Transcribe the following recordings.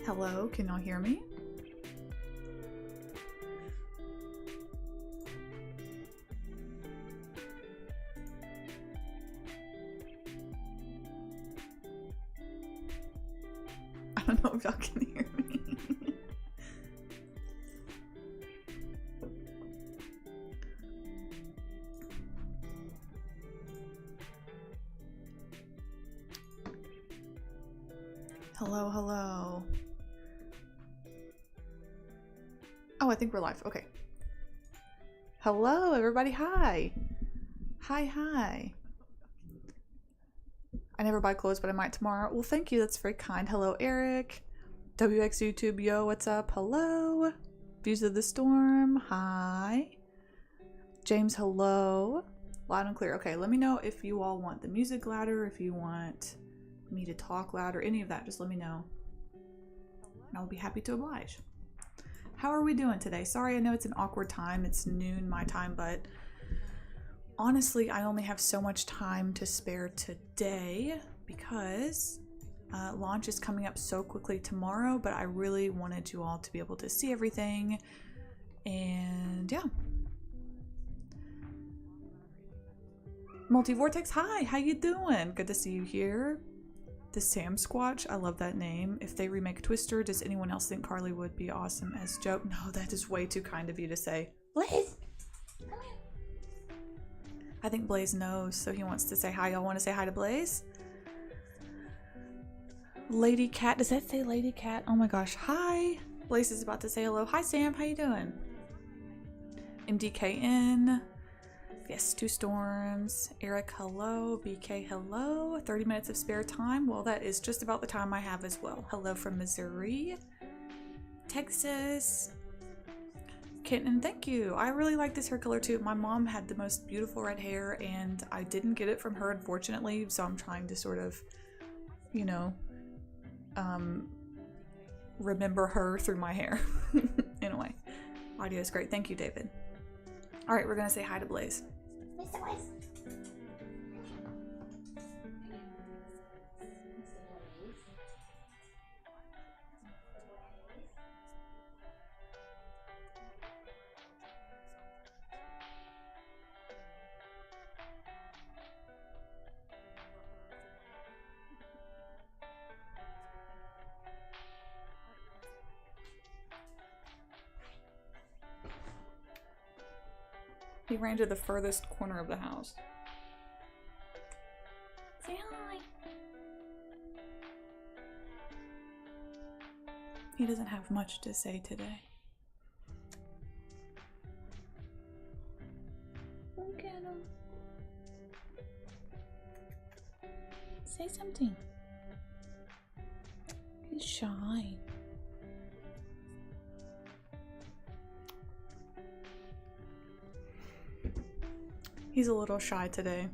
Hello, can y'all hear me? I don't know if y'all can hear me. Hello, hello. Oh, I think we're live. Okay. Hello, everybody. Hi. Hi, hi. I never buy clothes, but I might tomorrow. Well, thank you. That's very kind. Hello, Eric. WX YouTube, yo, what's up? Hello. Views of the Storm. Hi. James, hello. Loud and clear. Okay, let me know if you all want the music louder, if you want me to talk louder, any of that. Just let me know. And I'll be happy to oblige. How are we doing today? Sorry, I know it's an awkward time. It's noon my time, but honestly, I only have so much time to spare today because launch is coming up so quickly tomorrow, but I really wanted you all to be able to see everything. And yeah. Multivortex, hi, how you doing? Good to see you here. The Sam Squatch, I love that name. If they remake Twister, does anyone else think Carly would be awesome as Joe? No, that is way too kind of you to say. Blaze, come here. I think Blaze knows, so he wants to say hi. Y'all want to say hi to Blaze? Lady Cat, does that say Lady Cat? Oh my gosh, hi. Blaze is about to say hello. Hi Sam, how you doing? MDKN. Yes, Two Storms. Eric, hello. BK, hello. 30 minutes of spare time. Well, that is just about the time I have as well. Hello from Missouri. Texas. Kitten, thank you. I really like this hair color too. My mom had the most beautiful red hair and I didn't get it from her, unfortunately. So I'm trying to sort of, you know, remember her through my hair. Anyway, audio is great. Thank you, David. All right, we're going to say hi to Blaze. Mr. Blaze. He ran to the furthest corner of the house. Say hi. He doesn't have much to say today. Look at him. Say something. He's shy. He's a little shy today.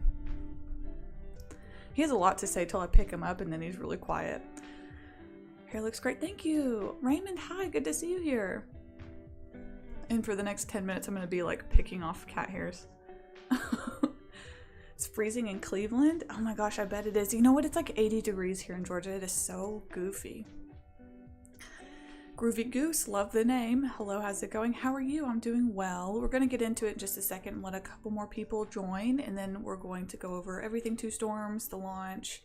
He has a lot to say till I pick him up and then he's really quiet. Hair looks great, thank you. Raymond, hi, good to see you here. And for the next 10 minutes I'm gonna be like picking off cat hairs. It's freezing in Cleveland? Oh my gosh, I bet it is. You know what, it's like 80 degrees here in Georgia. It is so goofy. Groovy Goose, love the name. Hello, how's it going? How are you? I'm doing well. We're going to get into it in just a second and let a couple more people join, and then we're going to go over everything Two Storms, the launch.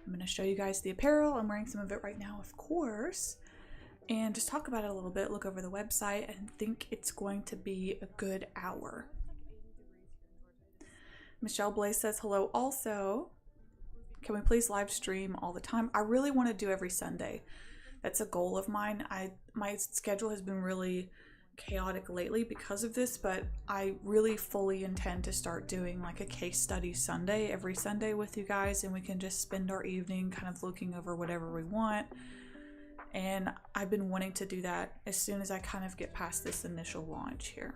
I'm going to show you guys the apparel. I'm wearing some of it right now, of course, and just talk about it a little bit, look over the website, and think it's going to be a good hour. Michelle Blaze says hello also. Can we please live stream all the time? I really want to do every Sunday. That's a goal of mine. My schedule has been really chaotic lately because of this, but I really fully intend to start doing like a case study Sunday every Sunday with you guys, and we can just spend our evening kind of looking over whatever we want. And I've been wanting to do that as soon as I kind of get past this initial launch here.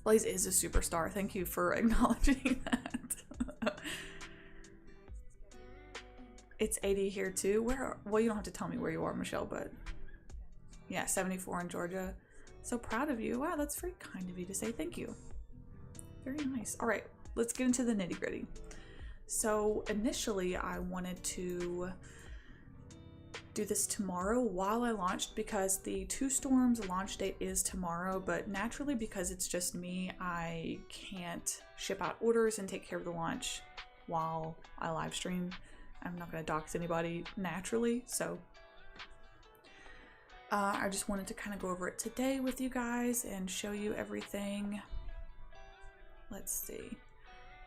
Blaze is a superstar. Thank you for acknowledging that. It's 80 here too. Well, you don't have to tell me where you are, Michelle, but yeah, 74 in Georgia. So proud of you. Wow, that's very kind of you to say. Thank you. Very nice. All right, let's get into the nitty gritty. So initially I wanted to do this tomorrow while I launched, because the Two Storms launch date is tomorrow, but naturally because it's just me, I can't ship out orders and take care of the launch while I live stream. I'm not going to dox anybody naturally, so I just wanted to kind of go over it today with you guys and show you everything. Let's see.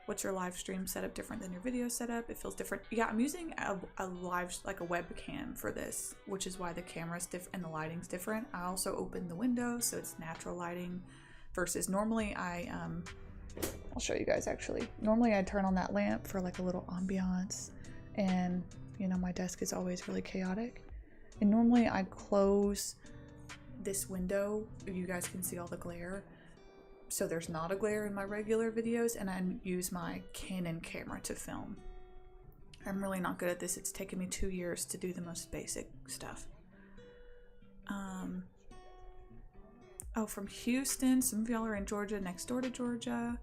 What's your live stream setup different than your video setup? It feels different. Yeah, I'm using a live, like a webcam for this, which is why the camera's different and the lighting's different. I also opened the window, so it's natural lighting versus normally I'll show you guys actually. Normally I turn on that lamp for like a little ambiance, and you know, my desk is always really chaotic. And normally I close this window, you guys can see all the glare, so there's not a glare in my regular videos, and I use my Canon camera to film. I'm really not good at this. It's taken me 2 years to do the most basic stuff. Oh, from Houston. Some of y'all are in Georgia, next door to Georgia.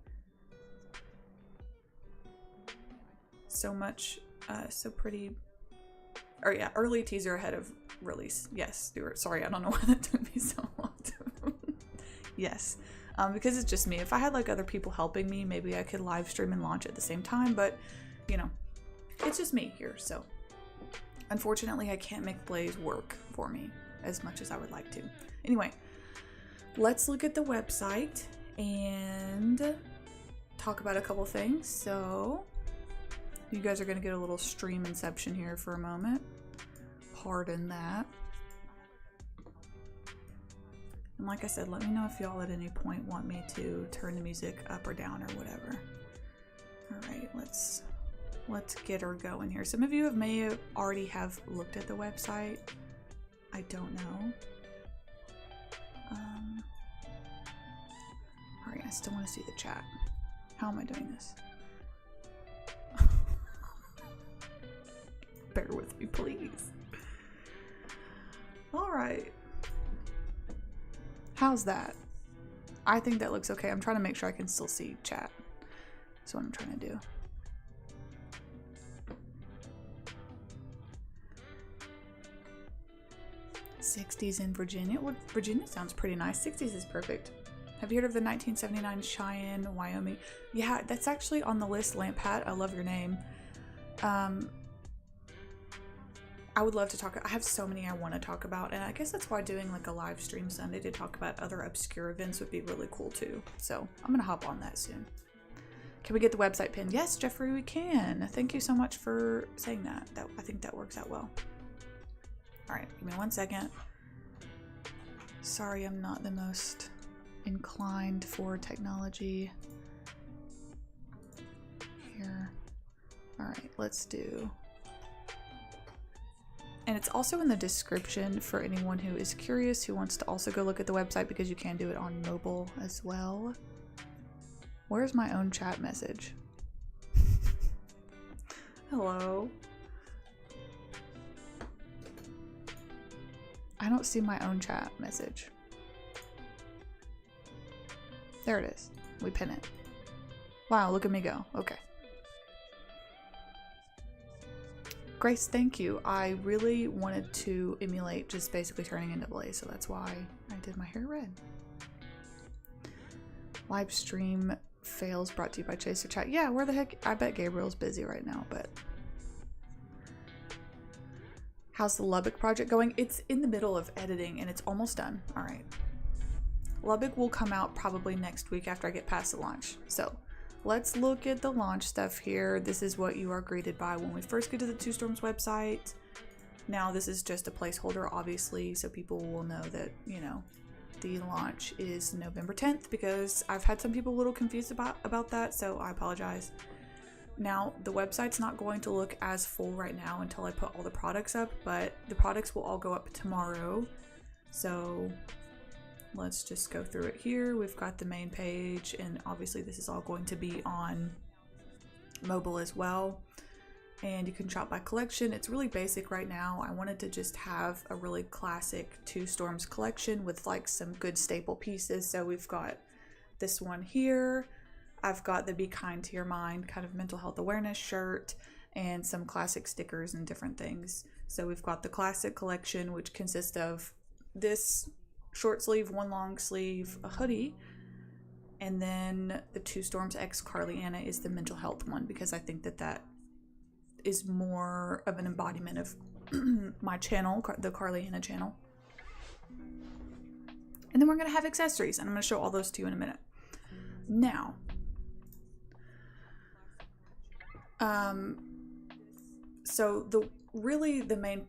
So much, so pretty. Or yeah, early teaser ahead of release. Yes, Stuart. Sorry, I don't know why that took me so long to. Yes, because it's just me. If I had like other people helping me, maybe I could live stream and launch at the same time. But you know, it's just me here. So unfortunately, I can't make Blaze work for me as much as I would like to. Anyway, let's look at the website and talk about a couple things. So you guys are going to get a little stream inception here for a moment. Pardon that. And like I said, let me know if y'all at any point want me to turn the music up or down or whatever. All right, let's get her going here. Some of you may already have looked at the website. I don't know. All right, I still want to see the chat. How am I doing this? Bear with me, please. All right. How's that? I think that looks okay. I'm trying to make sure I can still see chat. That's what I'm trying to do. '60s in Virginia. Well, Virginia sounds pretty nice. '60s is perfect. Have you heard of the 1979 Cheyenne, Wyoming? Yeah, that's actually on the list. Lamp Hat, I love your name. I would love to talk. I have so many I want to talk about, and I guess that's why doing like a live stream Sunday to talk about other obscure events would be really cool too. So I'm gonna hop on that soon. Can we get the website pinned? Yes, Jeffrey, we can. Thank you so much for saying that. I think that works out well. All right, give me 1 second. Sorry, I'm not the most inclined for technology here. All right, let's do. And it's also in the description for anyone who is curious, who wants to also go look at the website, because you can do it on mobile as well. Where's my own chat message? Hello. I don't see my own chat message. There it is. We pin it. Wow, look at me go. Okay. Grace, thank you. I really wanted to emulate just basically turning into Blaze, so that's why I did my hair red. Live stream fails brought to you by Chaser Chat. Yeah, where the heck? I bet Gabriel's busy right now, but... How's the Lubbock project going? It's in the middle of editing and it's almost done. All right. Lubbock will come out probably next week after I get past the launch. So let's look at the launch stuff here. This is what you are greeted by when we first get to the Two Storms website. Now this is just a placeholder, obviously, so people will know that, you know, the launch is November 10th, because I've had some people a little confused about that, so I apologize. Now, the website's not going to look as full right now until I put all the products up, but the products will all go up tomorrow. So let's just go through it here. We've got the main page, and obviously this is all going to be on mobile as well. And you can shop by collection. It's really basic right now. I wanted to just have a really classic Two Storms collection with like some good staple pieces. So we've got this one here. I've got the Be Kind to Your Mind kind of mental health awareness shirt. and some classic stickers and different things. So we've got the classic collection, which consists of this short sleeve, one long sleeve, a hoodie, and then the Two Storms X Carly-Anna is the mental health one, because I think that that is more of an embodiment of my channel, the Carly-Anna channel. And then we're going to have accessories, and I'm going to show all those to you in a minute. Now, so the main,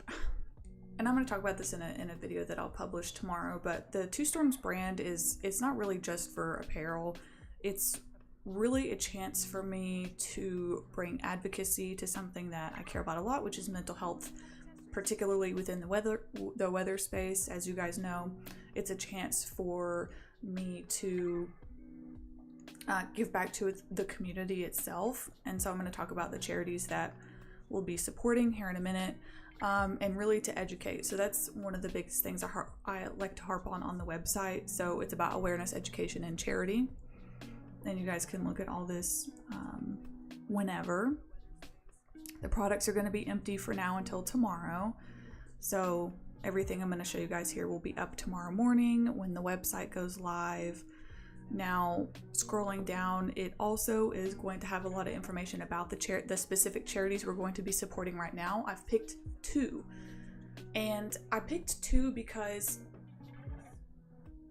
and I'm going to talk about this in a video that I'll publish tomorrow, but the Two Storms brand it's not really just for apparel. It's really a chance for me to bring advocacy to something that I care about a lot, which is mental health, particularly within the weather space. As you guys know, it's a chance for me to give back to the community itself. And so I'm going to talk about the charities that we'll be supporting here in a minute, and really to educate. So that's one of the biggest things I like to harp on the website. So it's about awareness, education, and charity. And you guys can look at all this whenever. The products are going to be empty for now until tomorrow. So everything I'm going to show you guys here will be up tomorrow morning when the website goes live. Now, scrolling down, it also is going to have a lot of information about the specific charities we're going to be supporting right now. I've picked 2. And I picked 2 because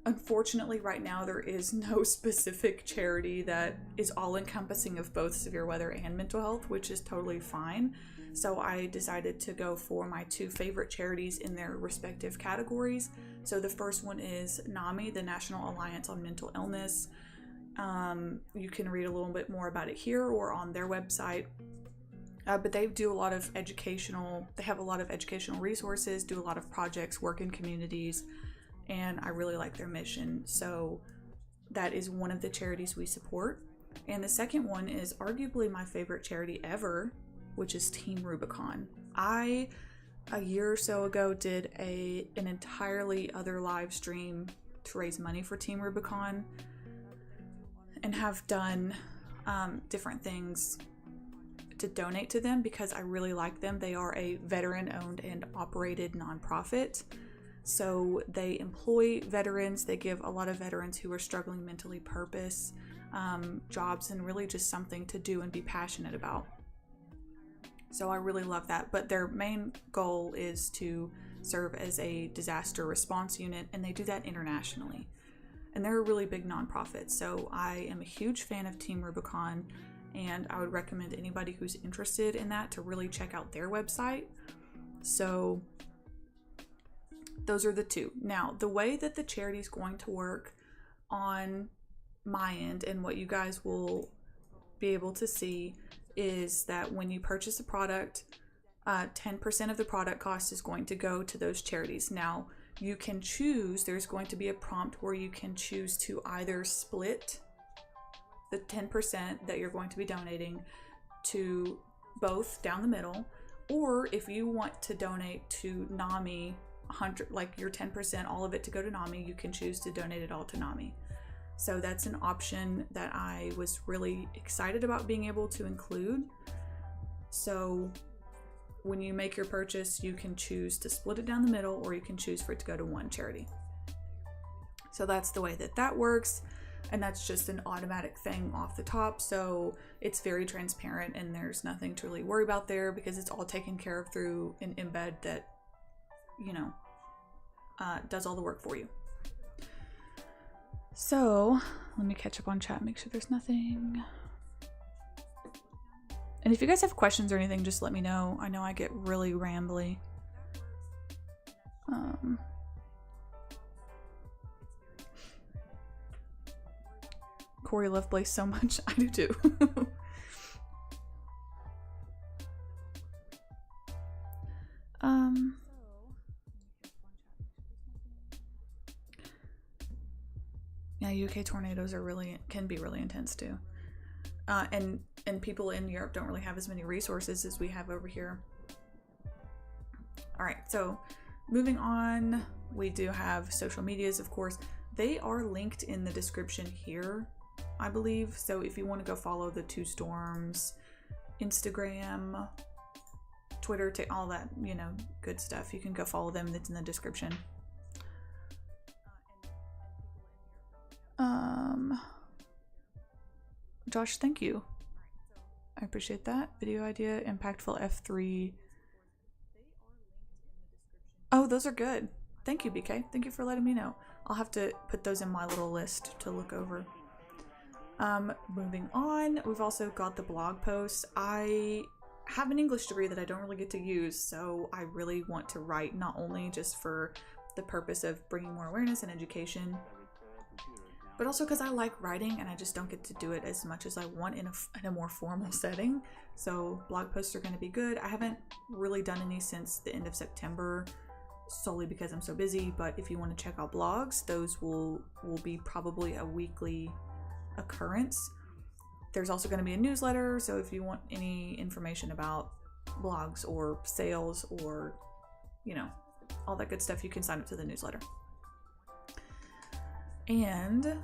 unfortunately right now there is no specific charity that is all-encompassing of both severe weather and mental health, which is totally fine. So I decided to go for my 2 favorite charities in their respective categories. So the first one is NAMI, the National Alliance on Mental Illness. You can read a little bit more about it here or on their website. But they do a lot of they have a lot of educational resources, do a lot of projects, work in communities, and I really like their mission. So that is one of the charities we support. And the second one is arguably my favorite charity ever, which is Team Rubicon. I, a year or so ago, did an entirely other live stream to raise money for Team Rubicon, and have done different things to donate to them because I really like them. They are a veteran-owned and operated nonprofit. So they employ veterans. They give a lot of veterans who are struggling mentally purpose, jobs, and really just something to do and be passionate about. So I really love that. But their main goal is to serve as a disaster response unit, and they do that internationally. And they're a really big nonprofit. So I am a huge fan of Team Rubicon, and I would recommend anybody who's interested in that to really check out their website. So those are the 2. Now, the way that the charity is going to work on my end, and what you guys will be able to see, is that when you purchase a product, 10% of the product cost is going to go to those charities. Now, you can choose, there's going to be a prompt where you can choose to either split the 10% that you're going to be donating to both down the middle, or if you want to donate to NAMI, 100, like your 10%, all of it to go to NAMI, you can choose to donate it all to NAMI. So that's an option that I was really excited about being able to include. So when you make your purchase, you can choose to split it down the middle, or you can choose for it to go to one charity. So that's the way that works. And that's just an automatic thing off the top. So it's very transparent, and there's nothing to really worry about there because it's all taken care of through an embed that, you know, does all the work for you. So let me catch up on chat, make sure there's nothing. And if you guys have questions or anything, just let me know. I know I get really rambly. Corey love Blaze so much. I do too. Yeah, UK tornadoes are can be really intense too. And people in Europe don't really have as many resources as we have over here. All right, so moving on, we do have social medias, of course. They are linked in the description here, I believe. So if you want to go follow the Two Storms Instagram, Twitter, all that, you know, good stuff. You can go follow them. That's in the description. Josh, thank you. I appreciate that. Video idea, impactful F3. Oh, those are good. Thank you, BK. Thank you for letting me know. I'll have to put those in my little list to look over. Moving on, we've also got the blog posts. I have an English degree that I don't really get to use, so I really want to write, not only just for the purpose of bringing more awareness and education, but also because I like writing and I just don't get to do it as much as I want in a more formal setting. So blog posts are going to be good. I haven't really done any since the end of September, solely because I'm so busy, but if you want to check out blogs, those will be probably a weekly occurrence. There's also going to be a newsletter, so if you want any information about blogs or sales or, you know, all that good stuff, you can sign up to the newsletter. And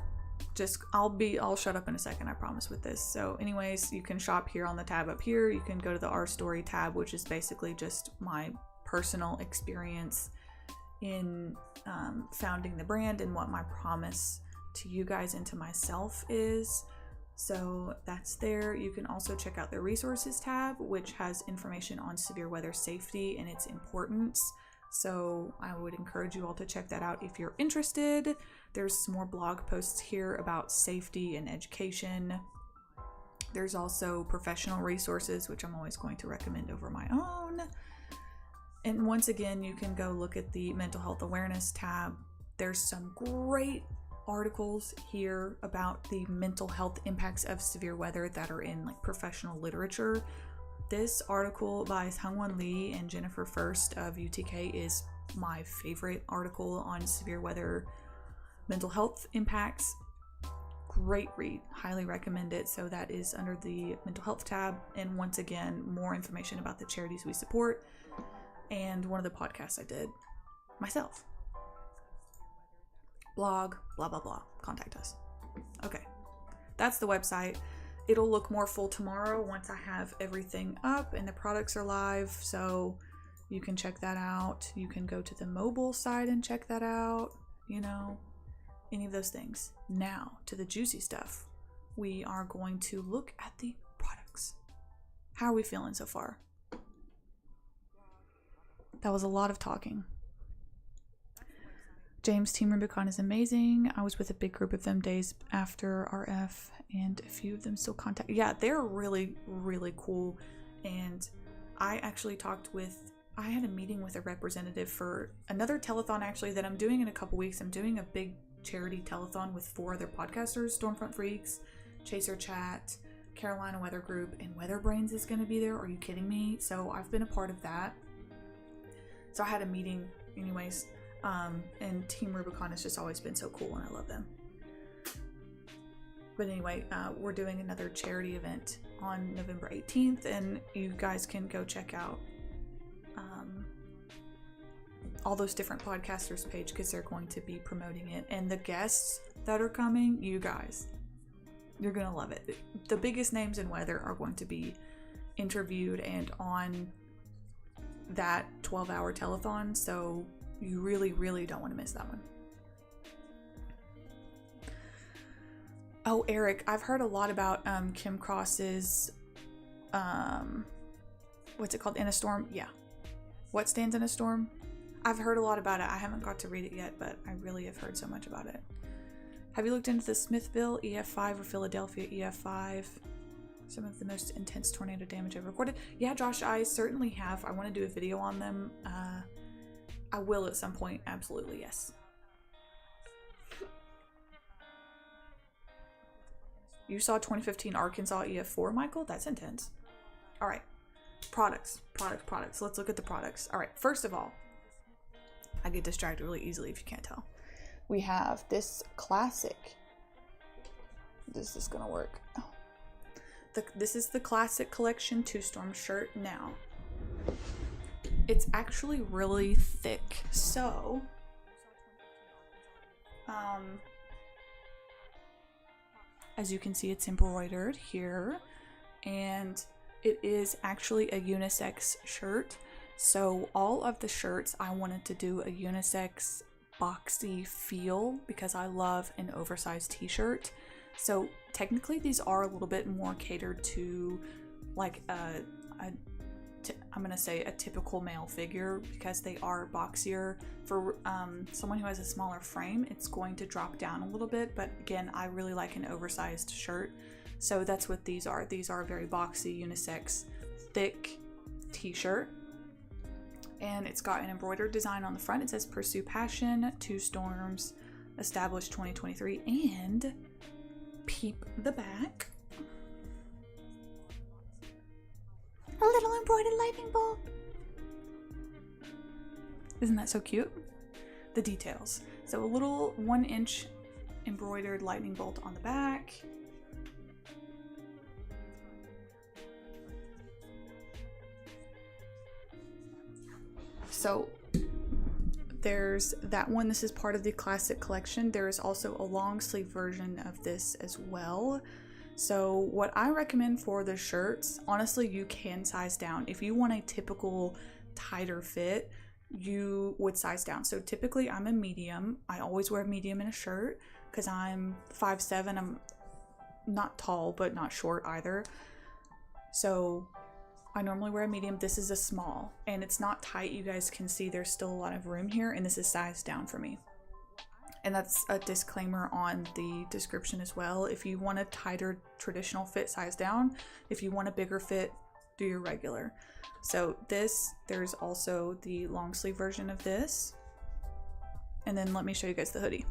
I'll shut up in a second, I promise, with this. So anyways, you can shop here on the tab up here. You can go to the Our Story tab, which is basically just my personal experience in founding the brand and what my promise to you guys and to myself is. So that's there. You can also check out the resources tab, which has information on severe weather safety and its importance. So I would encourage you all to check that out if you're interested. There's some more blog posts here about safety and education. There's also professional resources, which I'm always going to recommend over my own. And once again, you can go look at the mental health awareness tab. There's some great articles here about the mental health impacts of severe weather that are in like professional literature. This article by Hungwon Lee and Jennifer First of UTK is my favorite article on severe weather mental health impacts. Great read, highly recommend it. So that is under the mental health tab. And once again, more information about the charities we support and one of the podcasts I did myself. Blog, blah, blah, blah. Contact us. Okay, that's the website. It'll look more full tomorrow once I have everything up and the products are live, so you can check that out. You can go to the mobile site and check that out, you know, any of those things. Now, to the juicy stuff. We are going to look at the products. How are we feeling so far? That was a lot of talking. James, Team Rubicon is amazing. I was with a big group of them days after RF, and a few of them still contact. Yeah, they're really, really cool. And I actually I had a meeting with a representative for another telethon actually that I'm doing in a couple weeks. I'm doing a big charity telethon with 4 other podcasters, Stormfront Freaks, Chaser Chat, Carolina Weather Group, and Weather Brains is going to be there. Are you kidding me? So I've been a part of that. So I had a meeting anyways. And Team Rubicon has just always been so cool, and I love them. But anyway, we're doing another charity event on November 18th, and you guys can go check out all those different podcasters' page because they're going to be promoting it. And the guests that are coming, you guys, you're going to love it. The biggest names in weather are going to be interviewed and on that 12-hour telethon, so you really, really don't want to miss that one. Oh, Eric, I've heard a lot about Kim Cross's, what's it called? In a Storm? Yeah. What Stands in a Storm? I've heard a lot about it. I haven't got to read it yet, but I really have heard so much about it. Have you looked into the Smithville EF5 or Philadelphia EF5? Some of the most intense tornado damage I've recorded. Yeah, Josh, I certainly have. I want to do a video on them. I will at some point. Absolutely, yes. You saw 2015 Arkansas EF4, Michael? That's intense. All right. Products. Let's look at the products. All right. First of all, I get distracted really easily if you can't tell. We have this classic. This is going to work. Oh. This is the Classic Collection 2-Storm shirt now. It's actually really thick. So, as you can see, it's embroidered here, and it is actually a unisex shirt. So all of the shirts, I wanted to do a unisex boxy feel because I love an oversized t-shirt. So technically these are a little bit more catered to like I'm gonna say a typical male figure because they are boxier. For someone who has a smaller frame, it's going to drop down a little bit, but again, I really like an oversized shirt. So that's what these are. These are a very boxy, unisex, thick t-shirt. And it's got an embroidered design on the front. It says Pursue Passion, 2 Storms, established 2023, and peep the back. A little embroidered lightning bolt. Isn't that so cute? The details. So a little 1-inch embroidered lightning bolt on the back. So there's that one. This is part of the classic collection. There is also a long sleeve version of this as well. So what I recommend for the shirts, honestly, you can size down. If you want a typical tighter fit, you would size down. So typically I'm a medium. I always wear a medium in a shirt because I'm 5'7". I'm not tall, but not short either. So I normally wear a medium. This is a small and it's not tight. You guys can see there's still a lot of room here, and this is sized down for me. And that's a disclaimer on the description as well. If you want a tighter traditional fit, size down. If you want a bigger fit, do your regular. So there's also the long sleeve version of this. And then let me show you guys the hoodie.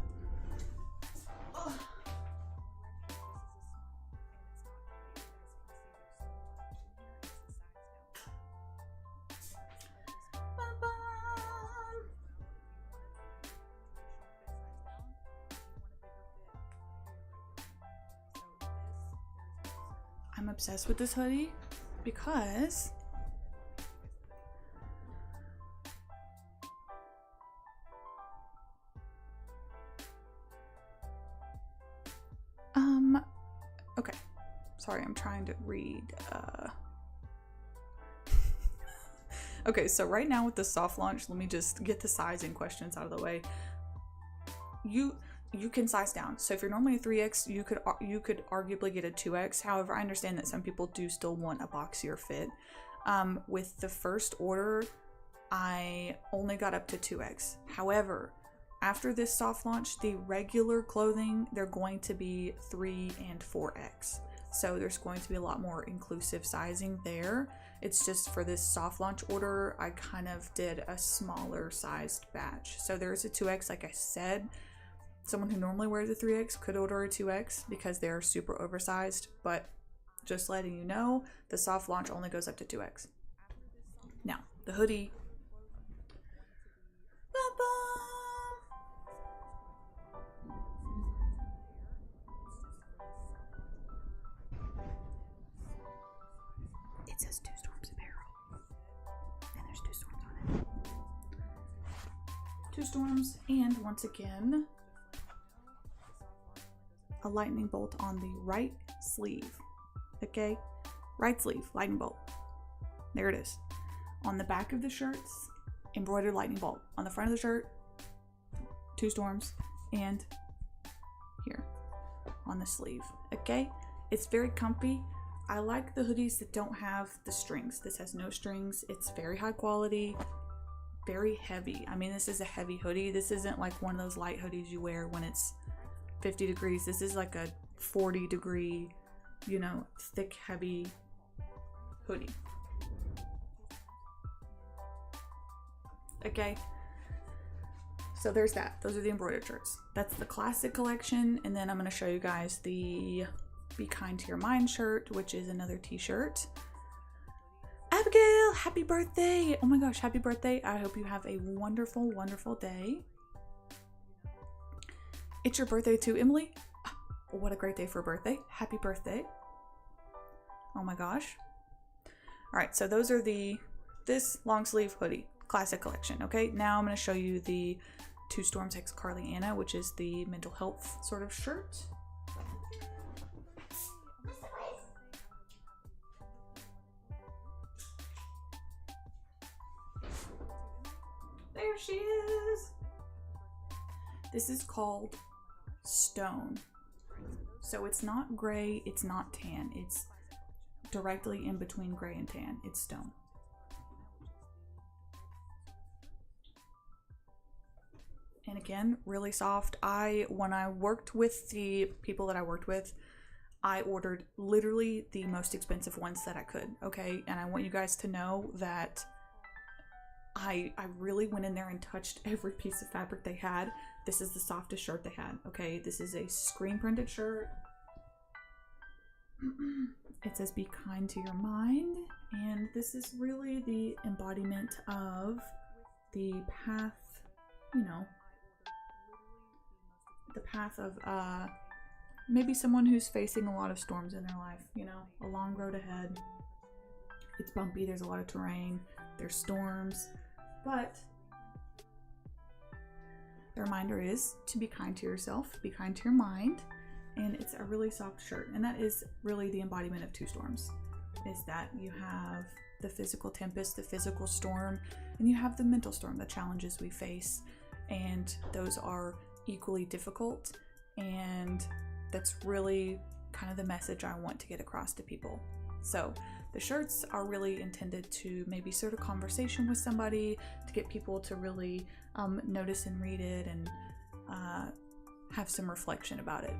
I'm obsessed with this hoodie because okay, sorry, I'm trying to read okay, so right now with the soft launch, let me just get the sizing questions out of the way. You can size down. So if you're normally a 3X, you could arguably get a 2X. However, I understand that some people do still want a boxier fit. With the first order, I only got up to 2X. However, after this soft launch, the regular clothing, they're going to be 3 and 4X. So there's going to be a lot more inclusive sizing there. It's just for this soft launch order, I kind of did a smaller sized batch. So there's a 2X, like I said. Someone who normally wears a 3X could order a 2X because they're super oversized, but just letting you know, the soft launch only goes up to 2X. Now, the hoodie. It says 2 Storms Apparel, and there's 2 storms on it. 2 storms, and once again, a lightning bolt on the right sleeve. Okay, right sleeve, lightning bolt. There it is. On the back of the shirts, embroidered lightning bolt. On the front of the shirt, 2 storms, and here on the sleeve. Okay, it's very comfy. I like the hoodies that don't have the strings. This has no strings. It's very high quality, very heavy. I mean, this is a heavy hoodie. This isn't like one of those light hoodies you wear when it's 50 degrees. This is like a 40 degree, you know, thick, heavy hoodie. Okay, so there's that. Those are the embroidered shirts. That's the classic collection. And then I'm going to show you guys the Be Kind to Your Mind shirt, which is another t-shirt. Abigail, happy birthday. Oh my gosh, happy birthday. I hope you have a wonderful, wonderful day. It's your birthday too, Emily. What a great day for a birthday. Happy birthday. Oh my gosh. All right, so those are this long sleeve hoodie, classic collection. Okay, now I'm going to show you the 2 Storms X Carly Anna, which is the mental health sort of shirt. she is. This is called Stone. So it's not gray, it's not tan. It's directly in between gray and tan. It's Stone. And again, really soft. When I worked with the people that I worked with, I ordered literally the most expensive ones that I could, okay? And I want you guys to know that I really went in there and touched every piece of fabric they had. This is the softest shirt they had, okay? This is a screen printed shirt. It says be kind to your mind. And this is really the embodiment of the path, you know, the path of maybe someone who's facing a lot of storms in their life, you know, a long road ahead. It's bumpy, there's a lot of terrain, there's storms, but the reminder is to be kind to yourself, be kind to your mind, and it's a really soft shirt. And that is really the embodiment of two storms, is that you have the physical tempest, the physical storm, and you have the mental storm, the challenges we face, and those are equally difficult, and that's really kind of the message I want to get across to people. So the shirts are really intended to maybe start a conversation with somebody, to get people to really notice and read it and have some reflection about it.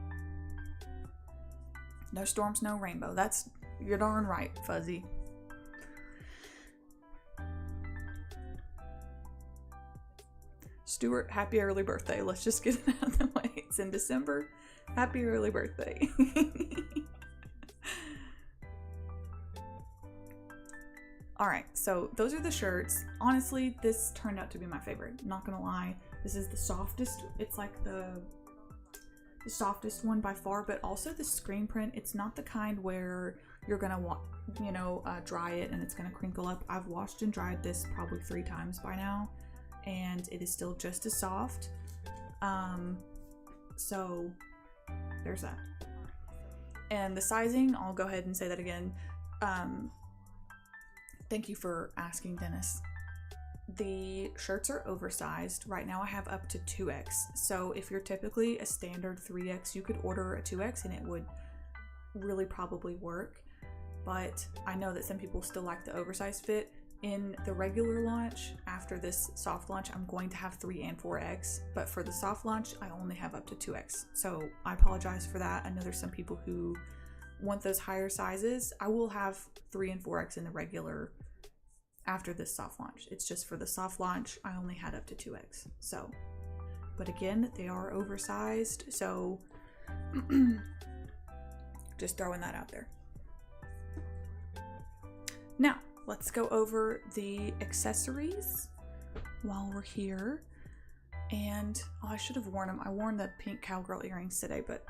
No storms, no rainbow. That's, you're darn right, Fuzzy. Stuart, happy early birthday. Let's just get it out of the way. It's in December. Happy early birthday. Alright, so those are the shirts. Honestly, this turned out to be my favorite. Not gonna lie. This is the softest. It's like the softest one by far, but also the screen print. It's not the kind where you're gonna want, you know, dry it and it's gonna crinkle up. I've washed and dried this probably 3 times by now, and it is still just as soft. So there's that. And the sizing, I'll go ahead and say that again. Thank you for asking, Dennis. The shirts are oversized. Right now I have up to 2X. So if you're typically a standard 3X, you could order a 2X and it would really probably work. But I know that some people still like the oversized fit. In the regular launch, after this soft launch, I'm going to have 3 and 4X, but for the soft launch, I only have up to 2X. So I apologize for that. I know there's some people who want those higher sizes. I will have 3 and 4X in the regular after this soft launch. It's just for the soft launch, I only had up to 2X. So, but again, they are oversized. So just throwing that out there. Now, let's go over the accessories while we're here. And I should have worn them. I wore the pink cowgirl earrings today, but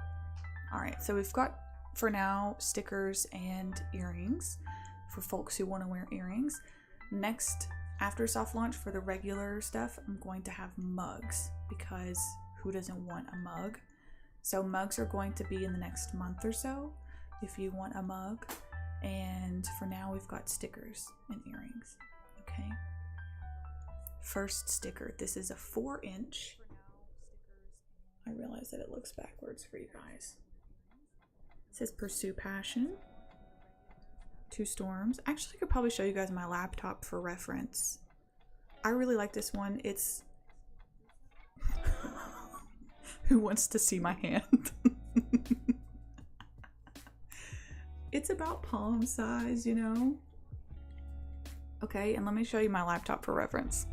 all right. So we've got, for now, stickers and earrings for folks who want to wear earrings. Next, after soft launch, for the regular stuff, I'm going to have mugs, because who doesn't want a mug? So mugs are going to be in the next month or so if you want a mug. And for now, we've got stickers and earrings. Okay. First sticker. This is a 4-inch. I realize that it looks backwards for you guys. It says Pursue Passion. 2 storms. Actually, I could probably show you guys my laptop for reference. I really like this one. It's who wants to see my hand? It's about palm size, you know? Okay, and let me show you my laptop for reference.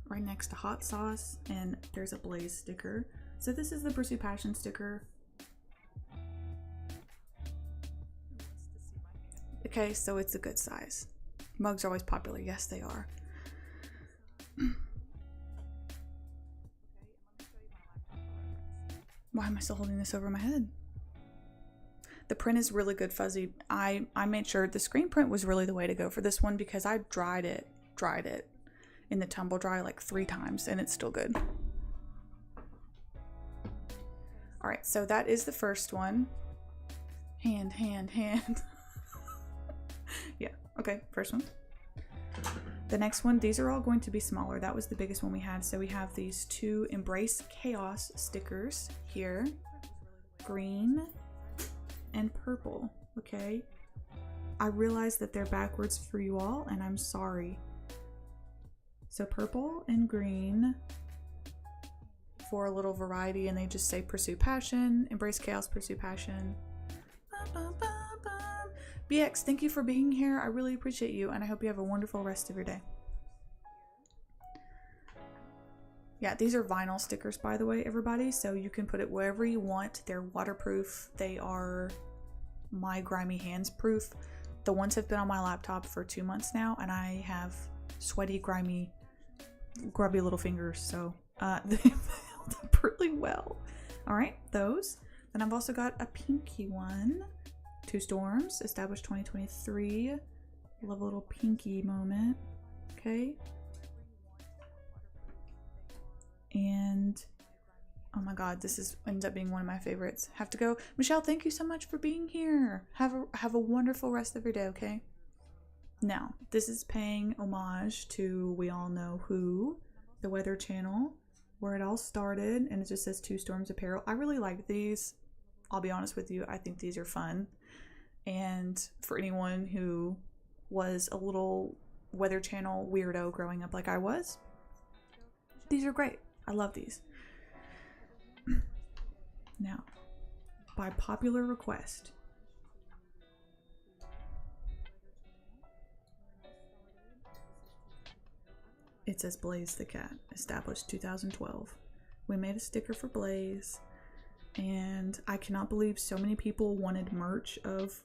Right next to hot sauce, and there's a Blaze sticker. So this is the Pursue Passion sticker. Okay, so it's a good size. Mugs are always popular. Yes, they are. Why am I still holding this over my head? The print is really good, Fuzzy. I made sure the screen print was really the way to go for this one, because I dried it in the tumble dry like 3 times and it's still good. All right, so that is the first one. Hand. Yeah, Okay, first one. The next one, these are all going to be smaller. That was the biggest one we had. So we have these 2 Embrace Chaos stickers here. Green and purple, okay? I realize that they're backwards for you all, and I'm sorry. So purple and green for a little variety, and they just say Pursue Passion, Embrace Chaos, Pursue Passion. BX, thank you for being here. I really appreciate you, and I hope you have a wonderful rest of your day. Yeah, these are vinyl stickers, by the way, everybody, so you can put it wherever you want. They're waterproof. They are my grimy hands proof. The ones have been on my laptop for 2 months now, and I have sweaty, grimy, grubby little fingers, so they held up really well. All right, those. Then I've also got a pinky one. 2 Storms, established 2023. Love a little pinky moment. Okay. And oh my god, this ends up being one of my favorites. Have to go. Michelle, thank you so much for being here. Have a wonderful rest of your day, okay? Now, this is paying homage to we all know who, the Weather Channel, where it all started, and it just says 2 Storms Apparel. I really like these. I'll be honest with you, I think these are fun. And for anyone who was a little Weather Channel weirdo growing up like I was, these are great. I love these. Now, by popular request, it says Blaze the Cat, established 2012. We made a sticker for Blaze, and I cannot believe so many people wanted merch of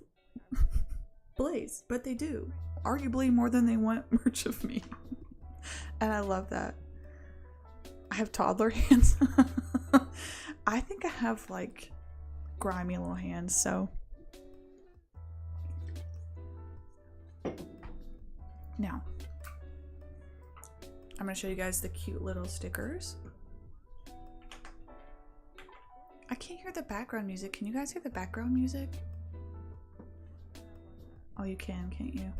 Blaze, but they do. Arguably more than they want merch of me. And I love that. I have toddler hands. I think I have like grimy little hands, so. Now, I'm gonna show you guys the cute little stickers. I can't hear the background music. Can you guys hear the background music? Oh, you can, can't you?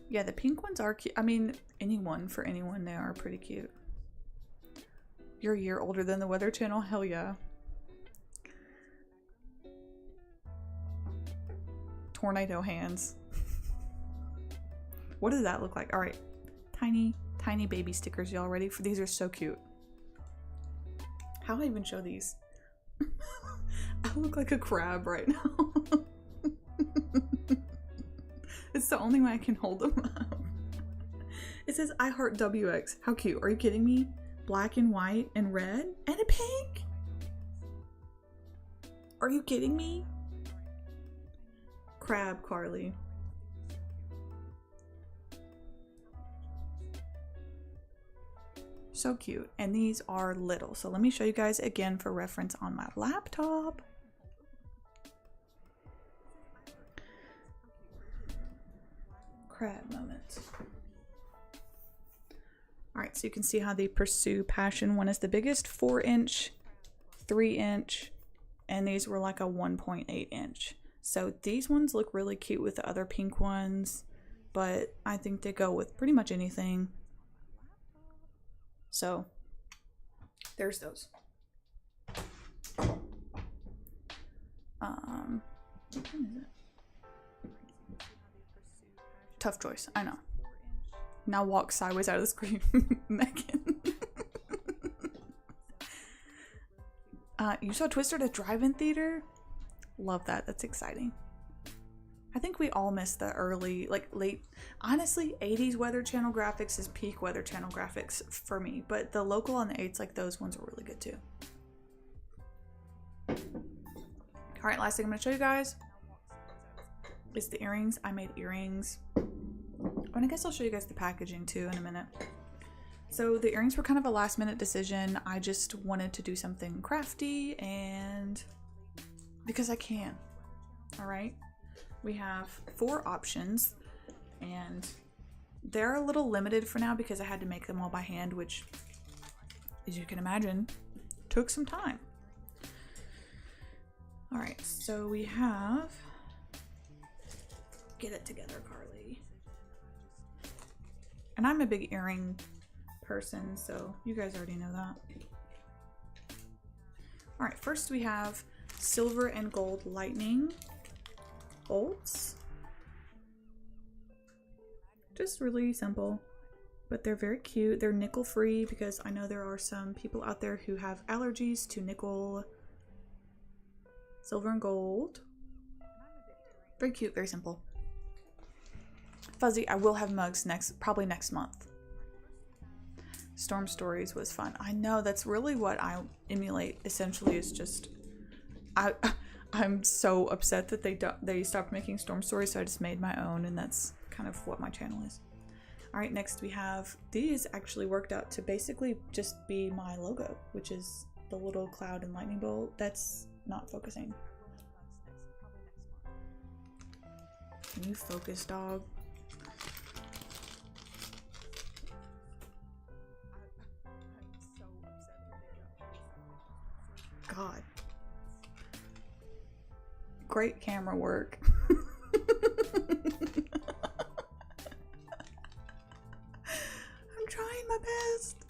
Yeah, the pink ones are cute. I mean, for anyone, they are pretty cute. You're a year older than the Weather Channel? Hell yeah. Tornado hands. What does that look like? All right, tiny baby stickers. Y'all ready for these? Are so cute. How do I even show these? I look like a crab right now. It's the only way I can hold them up. It says I heart WX. How cute. Are you kidding me? Black and white and red and a pink. Are you kidding me? Crab Carly. So cute. And these are little. So let me show you guys again for reference on my laptop. Crab moments. Alright, so you can see how the Pursue Passion one is the biggest, 4-inch, 3-inch, and these were like a 1.8-inch. So these ones look really cute with the other pink ones, but I think they go with pretty much anything. So there's those. Which one is it? Tough choice, I know. Now walk sideways out of the screen, Megan. You saw Twister at a drive-in theater? Love that, that's exciting. I think we all missed the early, like late, honestly, 80s Weather Channel graphics is peak Weather Channel graphics for me, but the local on the 8s, like those ones were really good too. All right, last thing I'm gonna show you guys is the earrings. I made earrings. And I guess I'll show you guys the packaging too in a minute. So the earrings were kind of a last minute decision. I just wanted to do something crafty and because I can. All right. We have 4 options and they're a little limited for now because I had to make them all by hand, which as you can imagine, took some time. All right, so we have, get it together, Carly. And I'm a big earring person, so you guys already know that. All right, first we have silver and gold lightning bolts. Just really simple, but they're very cute. They're nickel free because I know there are some people out there who have allergies to nickel. Silver and gold. Very cute, very simple. Fuzzy, I will have mugs probably next month. Storm Stories was fun. I know, that's really what I emulate essentially, is just I'm so upset that they stopped making Storm Stories, so I just made my own, and that's kind of what my channel is. All right, next we have, these actually worked out to basically just be my logo, which is the little cloud and lightning bolt. That's not focusing. Can you focus, dog? God. Great camera work. I'm trying my best.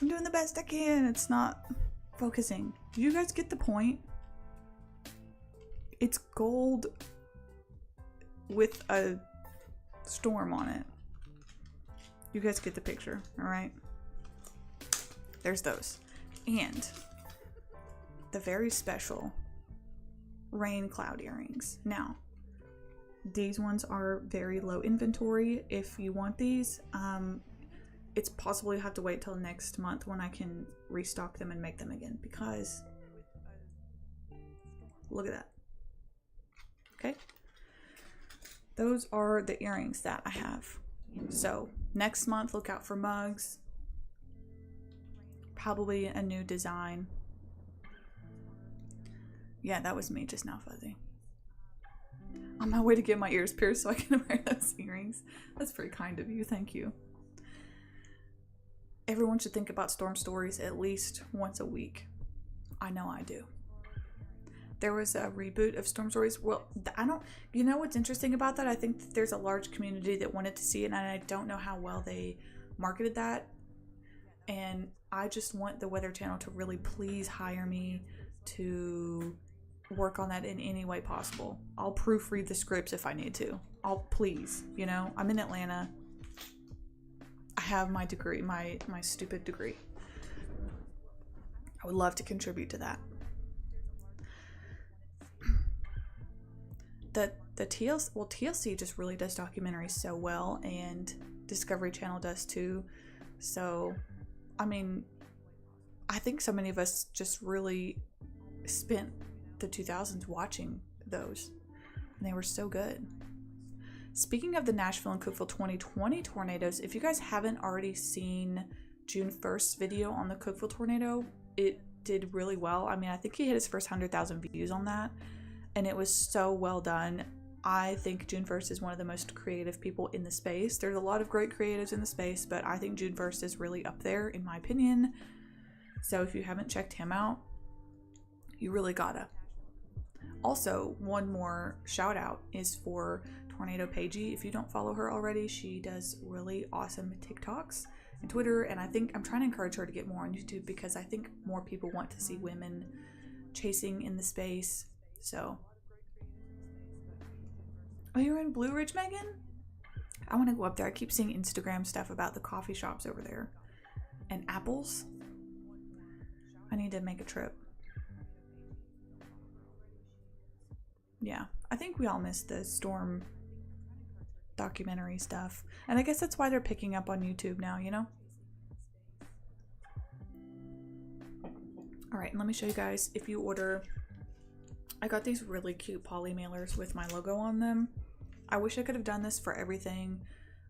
I'm doing the best I can. It's not focusing. Do you guys get the point? It's gold with a storm on it. You guys get the picture, all right? There's those. And the very special rain cloud earrings. Now, these ones are very low inventory. If you want these, it's possible you have to wait till next month when I can restock them and make them again, because look at that. Okay, those are the earrings that I have. So next month, look out for mugs, probably a new design. Yeah, that was me just now, Fuzzy. On my way to get my ears pierced so I can wear those earrings. That's very kind of you, thank you. Everyone should think about Storm Stories at least once a week. I know I do. There was a reboot of Storm Stories. Well, you know what's interesting about that? I think that there's a large community that wanted to see it, and I don't know how well they marketed that. And I just want the Weather Channel to really please hire me to work on that in any way possible. I'll proofread the scripts if I need to. Please, you know, I'm in Atlanta. I have my degree, my stupid degree. I would love to contribute to that. The TLC just really does documentaries so well, and Discovery Channel does too. So, I mean, I think so many of us just really spent the 2000s watching those, and they were so good. Speaking of the Nashville and Cookeville 2020 tornadoes, if you guys haven't already seen June 1st's video on the Cookeville tornado, it did really well. I mean, I think he hit his first 100,000 views on that, and it was so well done. I think June 1st is one of the most creative people in the space. There's a lot of great creatives in the space, but I think June 1st is really up there in my opinion. So if you haven't checked him out, you really gotta. Also, one more shout out is for Tornado Pagey. If you don't follow her already, she does really awesome TikToks and Twitter, and I'm trying to encourage her to get more on YouTube, because I think more people want to see women chasing in the space. So, oh, you're in Blue Ridge, Megan? I want to go up there. I keep seeing Instagram stuff about the coffee shops over there and apples. I need to make a trip. Yeah, I think we all missed the storm documentary stuff, and I guess that's why they're picking up on YouTube now, you know? All right, and let me show you guys. If you order, I got these really cute poly mailers with my logo on them. I wish I could have done this for everything.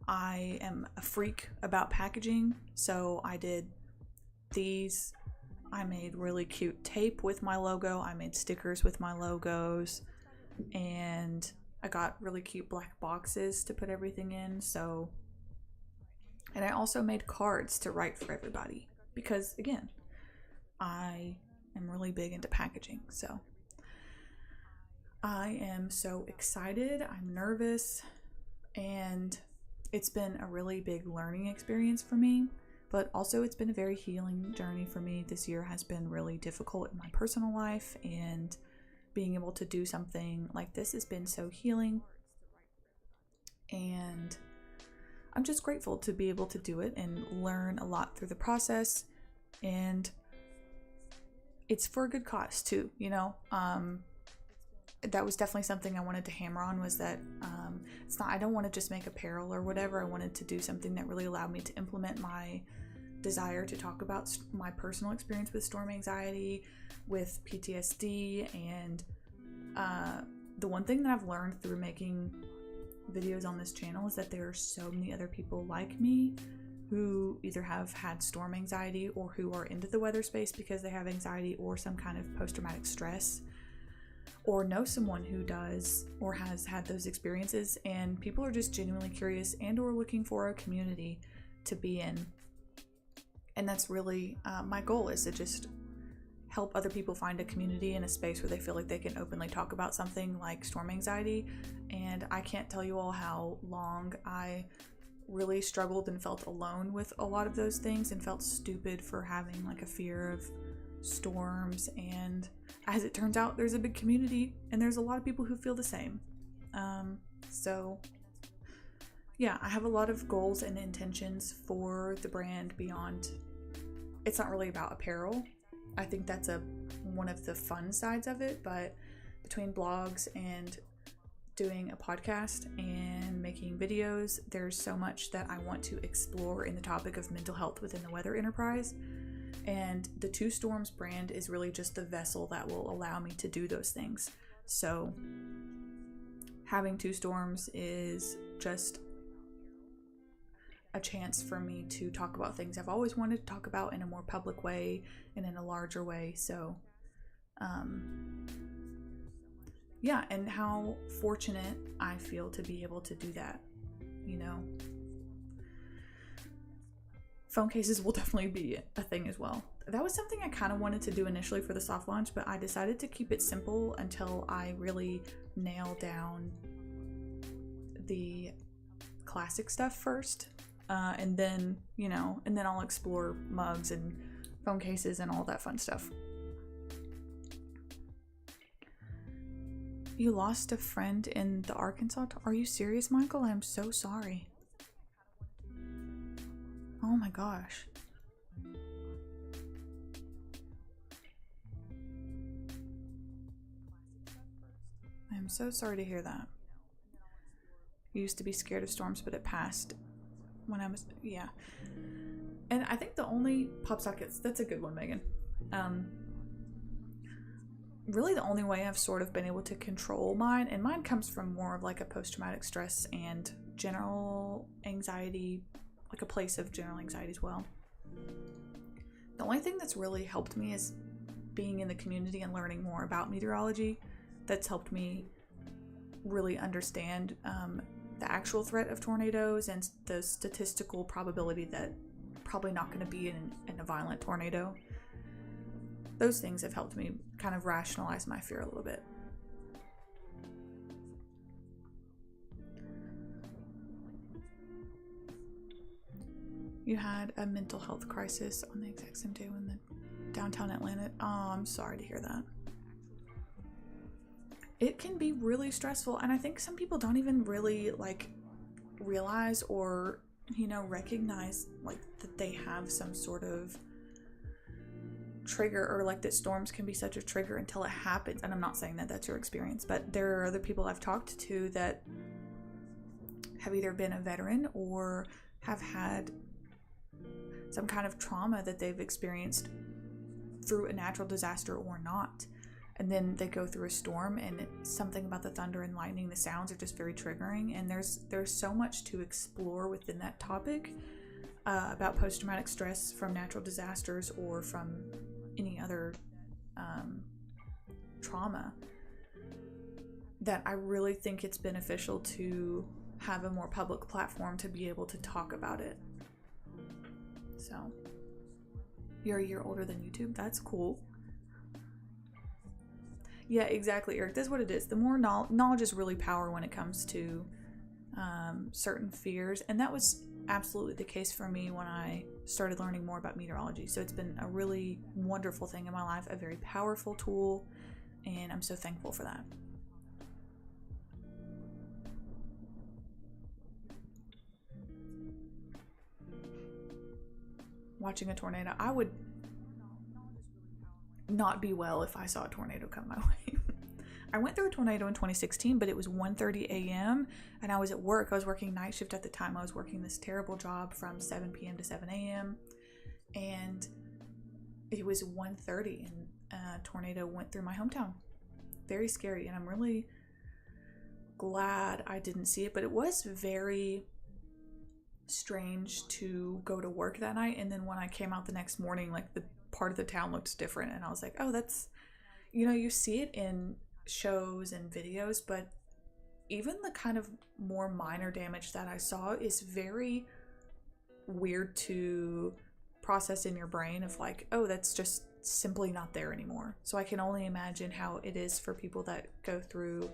I am a freak about packaging, so I did these. I made really cute tape with my logo. I made stickers with my logos, and I got really cute black boxes to put everything in. So, and I also made cards to write for everybody. because again, I am really big into packaging. So I am so excited. I'm nervous, and it's been a really big learning experience for me, but also it's been a very healing journey for me. This year has been really difficult in my personal life, and being able to do something like this has been so healing. And I'm just grateful to be able to do it and learn a lot through the process. And it's for a good cause too, you know. That was definitely something I wanted to hammer on, was that it's not, I don't want to just make apparel or whatever. I wanted to do something that really allowed me to implement my desire to talk about my personal experience with storm anxiety, with PTSD, and the one thing that I've learned through making videos on this channel is that there are so many other people like me who either have had storm anxiety or who are into the weather space because they have anxiety or some kind of post-traumatic stress, or know someone who does or has had those experiences, and people are just genuinely curious and or looking for a community to be in. And that's really my goal, is to just help other people find a community and a space where they feel like they can openly talk about something like storm anxiety. And I can't tell you all how long I really struggled and felt alone with a lot of those things, and felt stupid for having like a fear of storms. And as it turns out, there's a big community and there's a lot of people who feel the same. So yeah, I have a lot of goals and intentions for the brand beyond. It's not really about apparel. I think that's one of the fun sides of it, but between blogs and doing a podcast and making videos, there's so much that I want to explore in the topic of mental health within the weather enterprise. And the Two Storms brand is really just the vessel that will allow me to do those things. So having Two Storms is just a chance for me to talk about things I've always wanted to talk about in a more public way and in a larger way. So yeah, and how fortunate I feel to be able to do that, you know. Phone cases will definitely be a thing as well. That was something I kind of wanted to do initially for the soft launch, but I decided to keep it simple until I really nail down the classic stuff first. And then, you know, and then I'll explore mugs and phone cases and all that fun stuff. You lost a friend in the Arkansas? Are you serious, Michael? I'm so sorry. Oh my gosh. I'm so sorry to hear that. You used to be scared of storms, but it passed when I was, yeah. And I think the only pop sockets, that's a good one, Megan. Really the only way I've sort of been able to control mine, and mine comes from more of like a post-traumatic stress and general anxiety, like a place of general anxiety as well. The only thing that's really helped me is being in the community and learning more about meteorology. That's helped me really understand the actual threat of tornadoes and the statistical probability that probably not going to be in a violent tornado. Those things have helped me kind of rationalize my fear a little bit. You had a mental health crisis on the exact same day when the downtown Atlanta. Oh, I'm sorry to hear that. It can be really stressful, and I think some people don't even really like realize or, you know, recognize like that they have some sort of trigger, or like that storms can be such a trigger until it happens. And I'm not saying that that's your experience, but there are other people I've talked to that have either been a veteran or have had some kind of trauma that they've experienced through a natural disaster or not. And then they go through a storm, and something about the thunder and lightning, the sounds are just very triggering. And there's so much to explore within that topic about post-traumatic stress from natural disasters or from any other trauma, that I really think it's beneficial to have a more public platform to be able to talk about it. So You're a year older than YouTube. That's cool. Yeah, exactly, Eric. That's what it is. The more knowledge is really power when it comes to certain fears. And that was absolutely the case for me when I started learning more about meteorology. So it's been a really wonderful thing in my life, a very powerful tool, and I'm so thankful for that. Watching a tornado, I would not be well if I saw a tornado come my way. I went through a tornado in 2016, but it was 1:30 a.m. and I was at work. I was working night shift at the time. I was working this terrible job from 7 p.m. to 7 a.m. and it was 1:30 and a tornado went through my hometown. Very scary, and I'm really glad I didn't see it, but it was very strange to go to work that night, and then when I came out the next morning, like the part of the town looked different, and I was like, oh, that's, you see it in shows and videos, but even the kind of more minor damage that I saw is very weird to process in your brain of like, oh, that's just simply not there anymore. So I can only imagine how it is for people that go through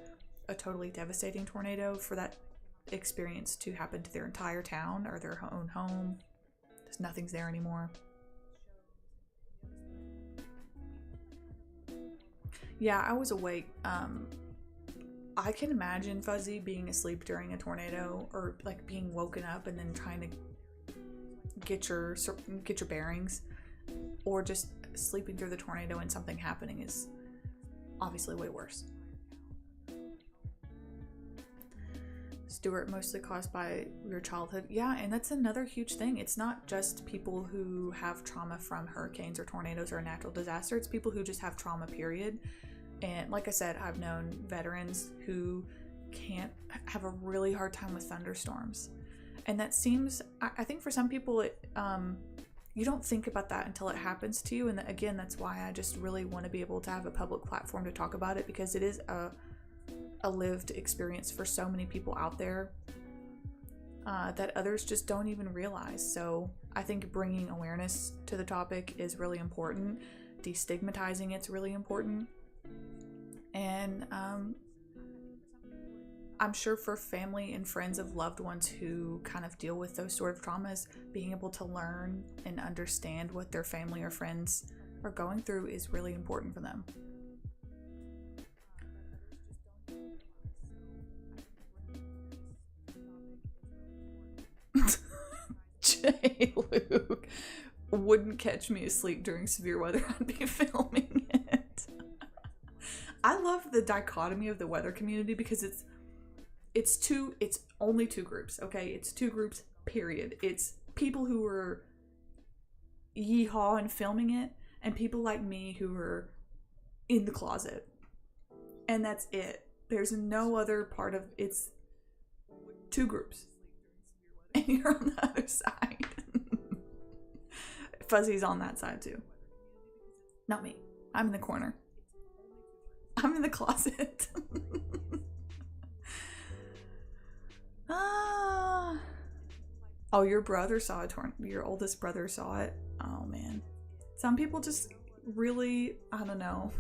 a totally devastating tornado, for that experience to happen to their entire town or their own home. Just nothing's there anymore. Yeah, I was awake. I can imagine, Fuzzy, being asleep during a tornado, or like being woken up and then trying to get your bearings, or just sleeping through the tornado and something happening is obviously way worse. Stuart, mostly caused by your childhood. Yeah, and that's another huge thing. It's not just people who have trauma from hurricanes or tornadoes or a natural disaster. It's people who just have trauma, period. And like I said, I've known veterans who can't have a really hard time with thunderstorms. And that seems, I think for some people, you don't think about that until it happens to you. And again, that's why I just really want to be able to have a public platform to talk about it, because it is a lived experience for so many people out there that others just don't even realize. So I think bringing awareness to the topic is really important. Destigmatizing it's really important. And I'm sure for family and friends of loved ones who kind of deal with those sort of traumas, being able to learn and understand what their family or friends are going through is really important for them. J. Luke, wouldn't catch me asleep during severe weather. I'd be filming it. I love the dichotomy of the weather community because it's only two groups, okay? It's two groups, period. It's people who are yeehaw and filming it, and people like me who are in the closet. And that's it. There's no other part of it's two groups. And you're on the other side. Fuzzy's on that side too. Not me. I'm in the corner. I'm in the closet. Oh, your brother saw a tornado. Your oldest brother saw it. Oh man. Some people just really, I don't know.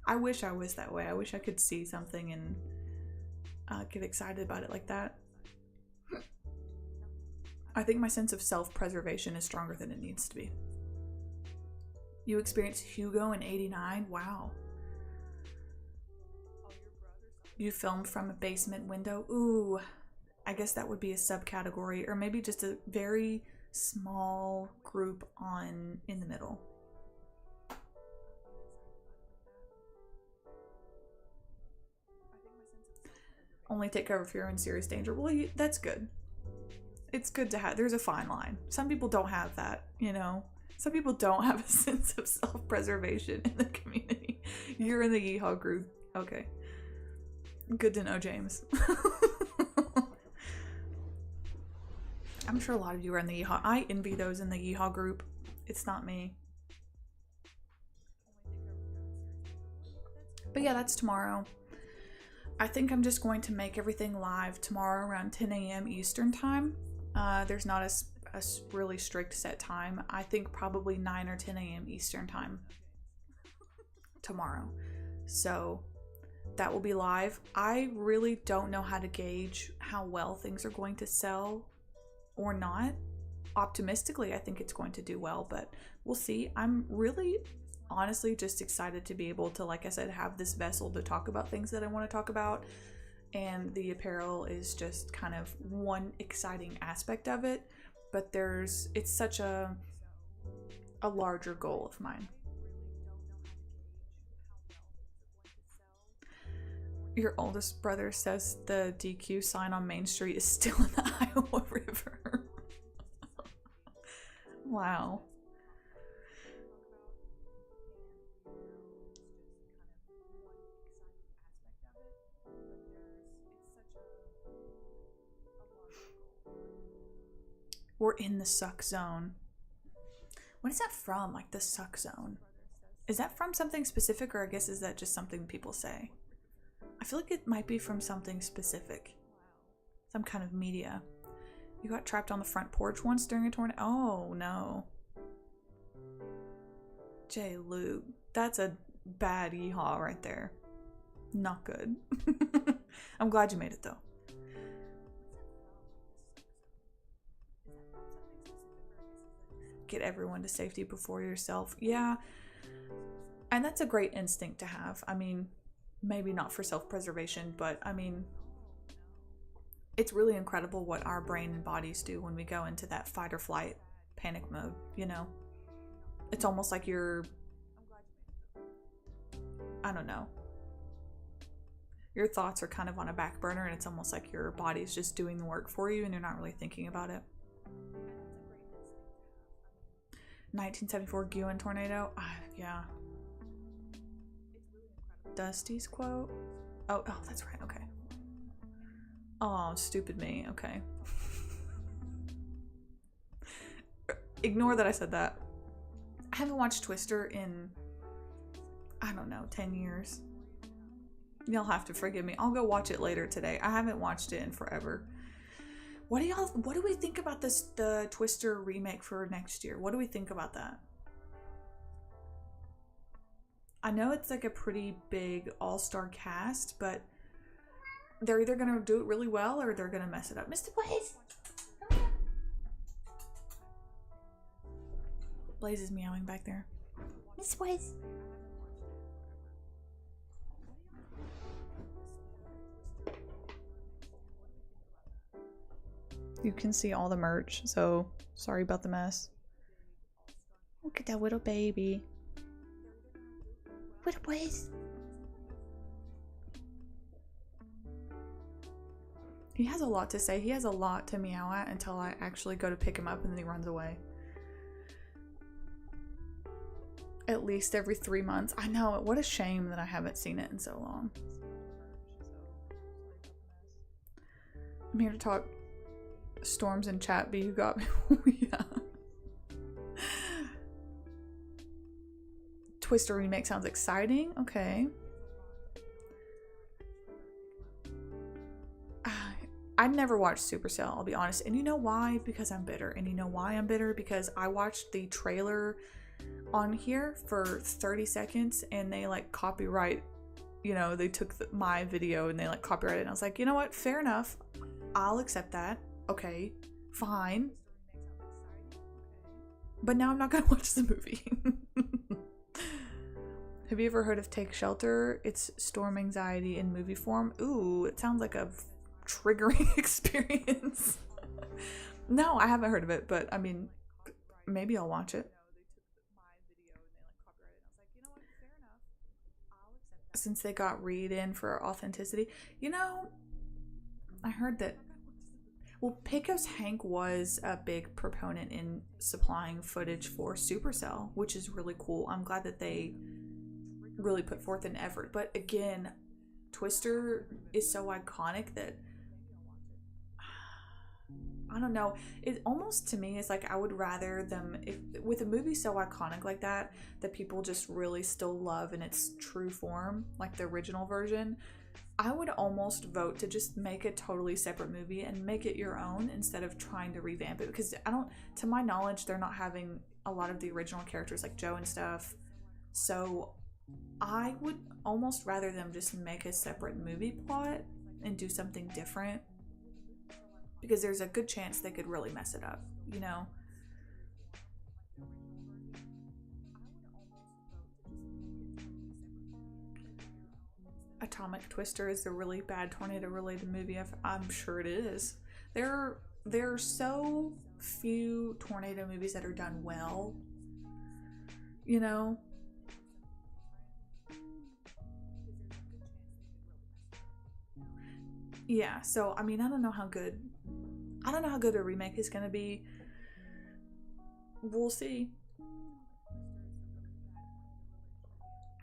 I wish I was that way. I wish I could see something and get excited about it like that. I think my sense of self-preservation is stronger than it needs to be. You experienced Hugo in '89? Wow. You filmed from a basement window? Ooh, I guess that would be a subcategory, or maybe just a very small group in the middle. Only take cover if you're in serious danger. Well, that's good. It's good to have. There's a fine line. Some people don't have that, Some people don't have a sense of self-preservation in the community. You're in the yeehaw group. Okay. Good to know, James. I'm sure a lot of you are in the yeehaw. I envy those in the yeehaw group. It's not me. But yeah, that's tomorrow. I think I'm just going to make everything live tomorrow around 10 a.m. Eastern time. There's not a really strict set time. I think probably 9 or 10 a.m. Eastern time tomorrow. So that will be live. I really don't know how to gauge how well things are going to sell or not. Optimistically, I think it's going to do well, but we'll see. I'm really honestly just excited to be able to, like I said, have this vessel to talk about things that I want to talk about. And the apparel is just kind of one exciting aspect of it, but it's such a larger goal of mine. Your oldest brother says the DQ sign on Main Street is still in the Iowa River. Wow. We're in the suck zone. What is that from? Like the suck zone? Is that from something specific, or I guess is that just something people say? I feel like it might be from something specific. Some kind of media. You got trapped on the front porch once during a tornado? Oh, no. J. Luke. That's a bad yeehaw right there. Not good. I'm glad you made it, though. Get everyone to safety before yourself. Yeah. And that's a great instinct to have. I mean, maybe not for self-preservation, but I mean, it's really incredible what our brain and bodies do when we go into that fight or flight panic mode, you know? It's almost like you're, I don't know. Your thoughts are kind of on a back burner, and it's almost like your body's just doing the work for you and you're not really thinking about it. 1974 Guin tornado? Yeah. Dusty's quote? Oh, that's right. Okay. Oh, stupid me. Okay. Ignore that I said that. I haven't watched Twister in, I don't know, 10 years. You'll have to forgive me. I'll go watch it later today. I haven't watched it in forever. What do we think about the Twister remake for next year? What do we think about that? I know it's like a pretty big all-star cast, but they're either going to do it really well or they're going to mess it up. Mr. Blaze! Blaze is meowing back there. Mr. Blaze! You can see all the merch, so sorry about the mess. Look at that little baby. Little Blaze. He has a lot to say. He has a lot to meow at until I actually go to pick him up and then he runs away. At least every 3 months. I know, what a shame that I haven't seen it in so long. I'm here to talk storms in chat, but you got me. Yeah. Twister remake sounds exciting. Okay. I never watched Supercell, I'll be honest. And you know why? Because I'm bitter. And you know why I'm bitter? Because I watched the trailer on here for 30 seconds and they like copyright, you know, they took my video and they like copyrighted it. And I was like, you know what? Fair enough. I'll accept that. Okay, fine. But now I'm not gonna watch the movie. Have you ever heard of Take Shelter? It's storm anxiety in movie form. Ooh, it sounds like a triggering experience. No, I haven't heard of it, but I mean, maybe I'll watch it. Since they got Reed in for authenticity. You know, I heard that, well, Pecos Hank was a big proponent in supplying footage for Supercell, which is really cool. I'm glad that they really put forth an effort. But again, Twister is so iconic that, I don't know, it almost to me is like I would rather them, if with a movie so iconic like that people just really still love in its true form, like the original version, I would almost vote to just make a totally separate movie and make it your own instead of trying to revamp it, because to my knowledge, they're not having a lot of the original characters like Joe and stuff. So I would almost rather them just make a separate movie plot and do something different, because there's a good chance they could really mess it up, you know? Atomic Twister is a really bad tornado related movie. I'm sure it is. There are so few tornado movies that are done well, you know? Yeah, so I mean, I don't know how good a remake is gonna be. We'll see.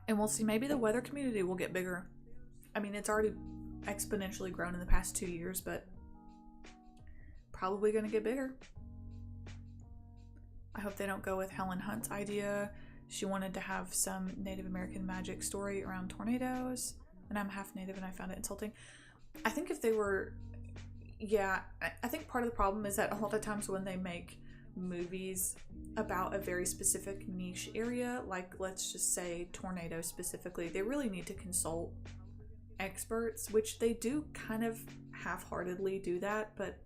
And we'll see, maybe the weather community will get bigger. I mean, it's already exponentially grown in the past 2 years, but probably gonna get bigger. I hope they don't go with Helen Hunt's idea. She wanted to have some Native American magic story around tornadoes, and I'm half Native and I found it insulting. I think if they were, yeah, I think part of the problem is that a lot of times when they make movies about a very specific niche area, like let's just say tornadoes specifically, they really need to consult experts, which they do kind of half-heartedly do that, but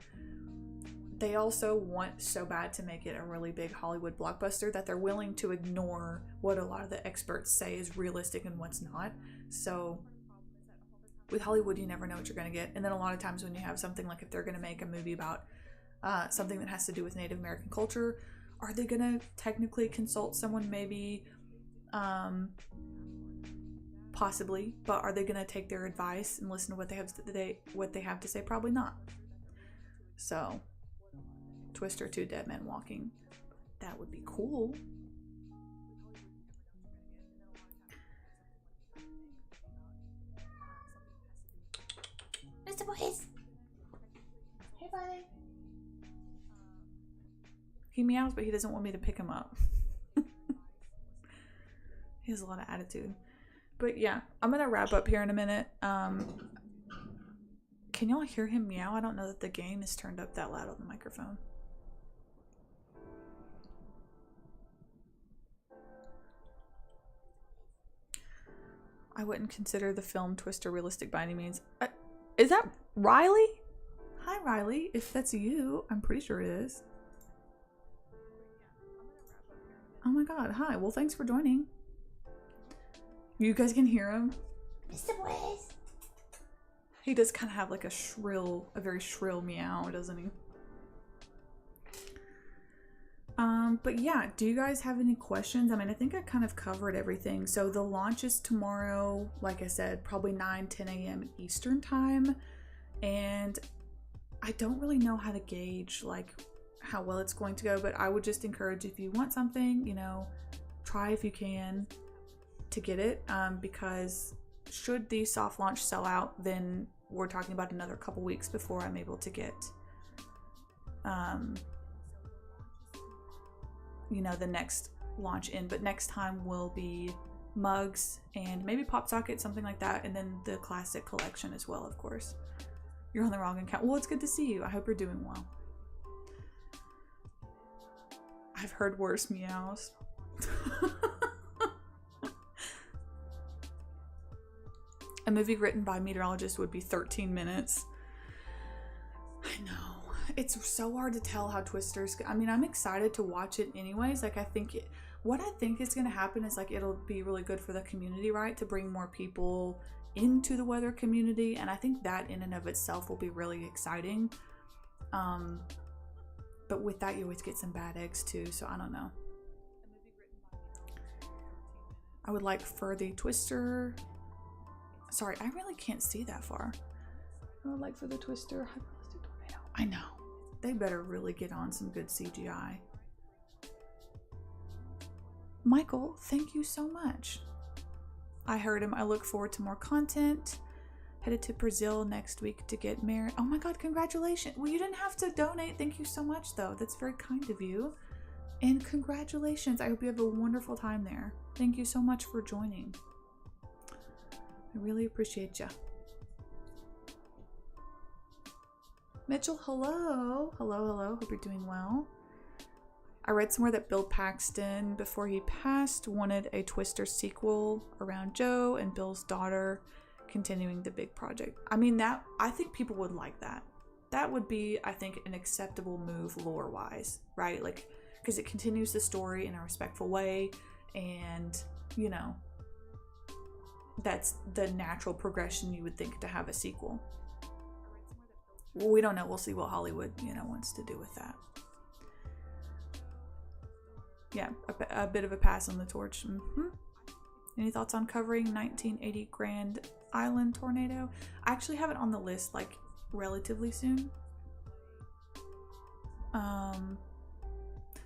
they also want so bad to make it a really big Hollywood blockbuster that they're willing to ignore what a lot of the experts say is realistic and what's not. So with Hollywood, you never know what you're going to get. And then a lot of times when you have something like, if they're going to make a movie about something that has to do with Native American culture, are they going to technically consult someone? Maybe, possibly, but are they going to take their advice and listen to what they have to say? Probably not. So Twister 2 Dead Men Walking, that would be cool. Mr. Boys! Hey, buddy. He meows, but he doesn't want me to pick him up. He has a lot of attitude. But yeah, I'm gonna wrap up here in a minute. Can y'all hear him meow? I don't know that the game is turned up that loud on the microphone. I wouldn't consider the film Twister realistic by any means. Is that Riley? Hi, Riley. If that's you, I'm pretty sure it is. Oh my god, hi. Well, thanks for joining. You guys can hear him? Mr. Boys. He does kind of have like a very shrill meow, doesn't he? But yeah, do you guys have any questions? I mean, I think I kind of covered everything. So the launch is tomorrow, like I said, probably 9-10 a.m. Eastern time. And I don't really know how to gauge like how well it's going to go, but I would just encourage, if you want something, you know, try if you can to get it, because should the soft launch sell out, then we're talking about another couple weeks before I'm able to get you know, the next launch in. But next time will be mugs and maybe Pop Socket, something like that, and then the classic collection as well, of course. You're on the wrong account. Well, it's good to see you. I hope you're doing well. I've heard worse meows. A movie written by a meteorologist would be 13 minutes. I know. It's so hard to tell how Twister's... I mean, I'm excited to watch it anyways. Like, what I think is going to happen is, like, it'll be really good for the community, right? To bring more people into the weather community. And I think that in and of itself will be really exciting. But with that, you always get some bad eggs too. So I don't know. I would like for the Twister... Sorry, I really can't see that far. I would like for the Twister hyperrealistic tornado. I know. They better really get on some good CGI. Michael, thank you so much. I heard him. I look forward to more content. Headed to Brazil next week to get married. Oh my god, congratulations. Well, you didn't have to donate. Thank you so much, though. That's very kind of you. And congratulations. I hope you have a wonderful time there. Thank you so much for joining. I really appreciate you. Mitchell, hello. Hello, hello. Hope you're doing well. I read somewhere that Bill Paxton, before he passed, wanted a Twister sequel around Joe and Bill's daughter continuing the big project. I mean, I think people would like that. That would be, I think, an acceptable move lore-wise, right? Like, because it continues the story in a respectful way, and, you know, that's the natural progression you would think to have a sequel. Well, we don't know. We'll see what Hollywood, wants to do with that. Yeah, a bit of a pass on the torch. Any thoughts on covering 1980 Grand Island tornado? I actually have it on the list, like, relatively soon.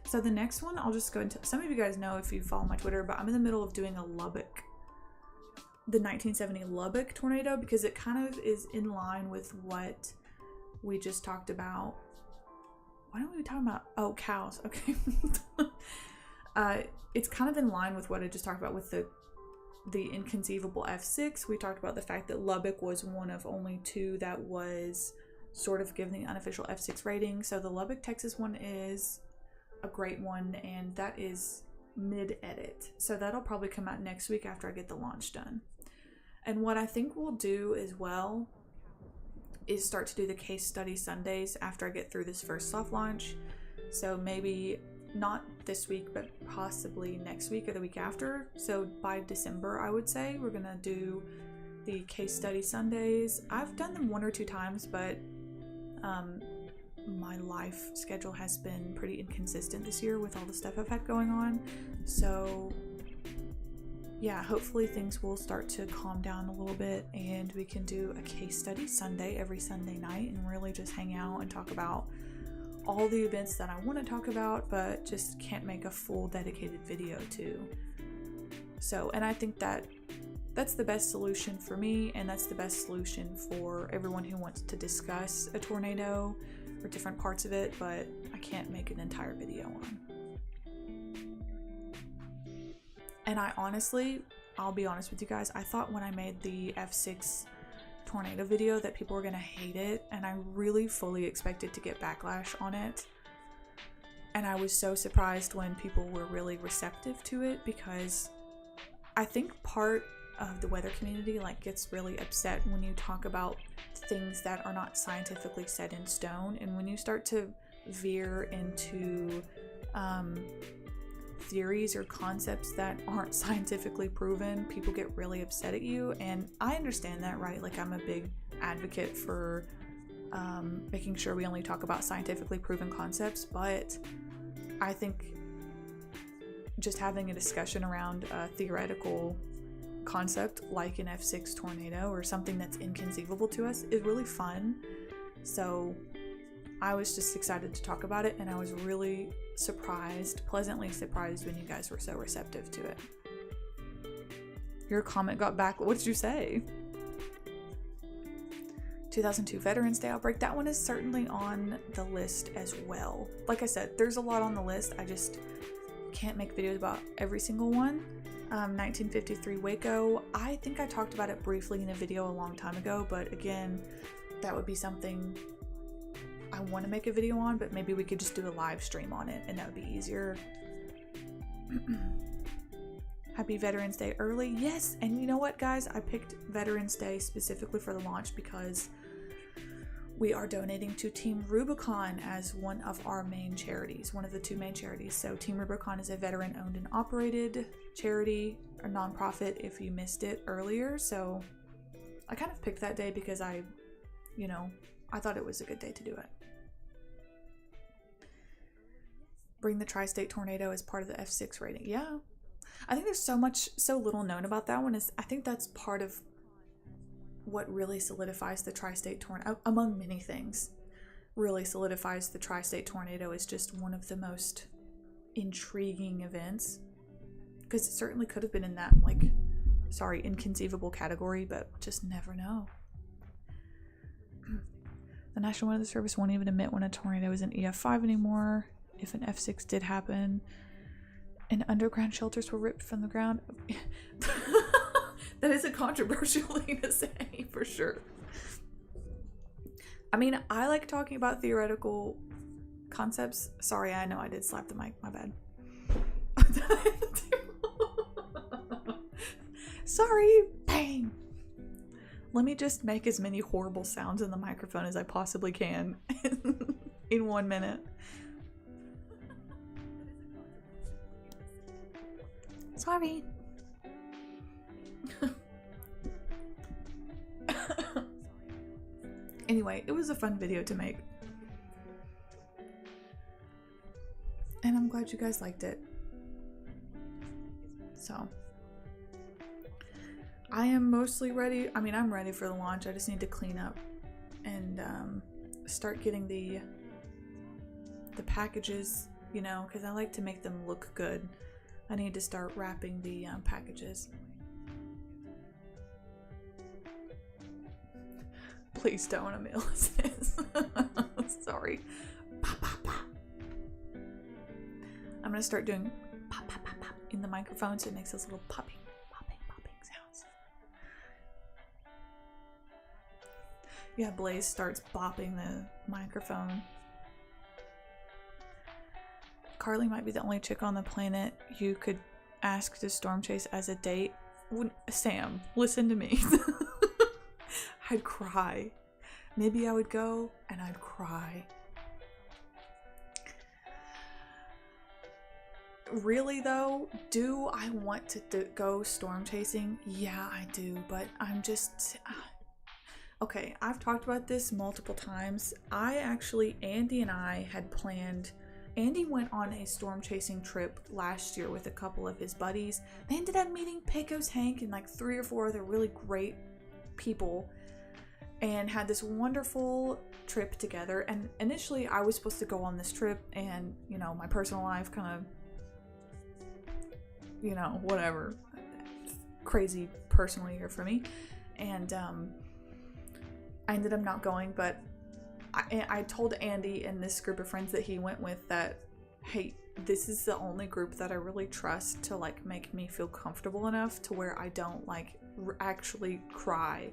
So the next one, I'll just go into, some of you guys know if you follow my Twitter, but I'm in the middle of doing the 1970 Lubbock tornado, because it kind of is in line with what we just talked about. Why don't we talk about, oh, cows, okay. It's kind of in line with what I just talked about with the inconceivable F6. We talked about the fact that Lubbock was one of only two that was sort of given the unofficial F6 rating. So the Lubbock, Texas one is a great one, and that is mid-edit. So that'll probably come out next week after I get the launch done. And what I think we'll do as well is start to do the case study Sundays after I get through this first soft launch. So maybe not this week, but possibly next week or the week after. So by December, I would say, we're gonna do the case study Sundays. I've done them 1 or 2 times, but my life schedule has been pretty inconsistent this year with all the stuff I've had going on. So yeah, hopefully things will start to calm down a little bit and we can do a case study Sunday every Sunday night and really just hang out and talk about all the events that I want to talk about, but just can't make a full dedicated video to. So, and I think that's the best solution for me, and that's the best solution for everyone who wants to discuss a tornado or different parts of it, but I can't make an entire video on. And I honestly, I'll be honest with you guys, I thought when I made the F6 tornado video that people were gonna hate it, and I really fully expected to get backlash on it. And I was so surprised when people were really receptive to it, because I think part of the weather community gets really upset when you talk about things that are not scientifically set in stone, and when you start to veer into theories or concepts that aren't scientifically proven, people get really upset at you. And I understand that, right? Like, I'm a big advocate for making sure we only talk about scientifically proven concepts, but I think just having a discussion around a theoretical concept like an F6 tornado or something that's inconceivable to us is really fun. So I was just excited to talk about it, and I was really surprised, pleasantly surprised, when you guys were so receptive to it. Your comment got back. What did you say? 2002 Veterans Day outbreak. That one is certainly on the list as well. Like I said, there's a lot on the list. I just can't make videos about every single one. 1953 Waco. I think I talked about it briefly in a video a long time ago, but again, that would be something I want to make a video on, but maybe we could just do a live stream on it and that would be easier. Happy Veterans Day early. Yes, and you know what, guys? I picked Veterans Day specifically for the launch because we are donating to Team Rubicon as one of our main charities, one of the 2 main charities. So Team Rubicon is a veteran-owned and operated charity, or nonprofit, if you missed it earlier. So I kind of picked that day because I thought it was a good day to do it. Bring the Tri-State Tornado as part of the F6 rating. Yeah. I think there's so little known about that one. I think that's part of what really solidifies the Tri-State Tornado, among many things, really solidifies the Tri-State Tornado as just one of the most intriguing events. Because it certainly could have been in that, inconceivable category, but just never know. The National Weather Service won't even admit when a tornado is an EF5 anymore. If an F6 did happen, and underground shelters were ripped from the ground. That is a controversial thing to say, for sure. I mean, I like talking about theoretical concepts. Sorry, I know I did slap the mic. My bad. Sorry. Bang. Let me just make as many horrible sounds in the microphone as I possibly can in 1 minute. Sorry. Anyway, it was a fun video to make. And I'm glad you guys liked it. So, I am mostly ready. I mean, I'm ready for the launch. I just need to clean up and start getting the packages, you know, because I like to make them look good. I need to start wrapping the packages. Please don't, Emil. Sorry. I'm gonna start doing pop, pop, pop, pop in the microphone so it makes those little popping sounds. Yeah, Blaze starts bopping the microphone. Carly might be the only chick on the planet you could ask to storm chase as a date. Sam, listen to me. I'd cry. Maybe I would go and I'd cry. Really though, do I want to go storm chasing? Yeah, I do, but I'm just... Okay, I've talked about this multiple times. Andy and I had planned... Andy went on a storm chasing trip last year with a couple of his buddies. They ended up meeting Pecos Hank and like 3 or 4 other really great people and had this wonderful trip together. And initially I was supposed to go on this trip and, you know, my personal life kind of, you know, whatever, crazy personal year for me. And I ended up not going, but I told Andy and this group of friends that he went with that, hey, this is the only group that I really trust to like make me feel comfortable enough to where I don't like actually cry.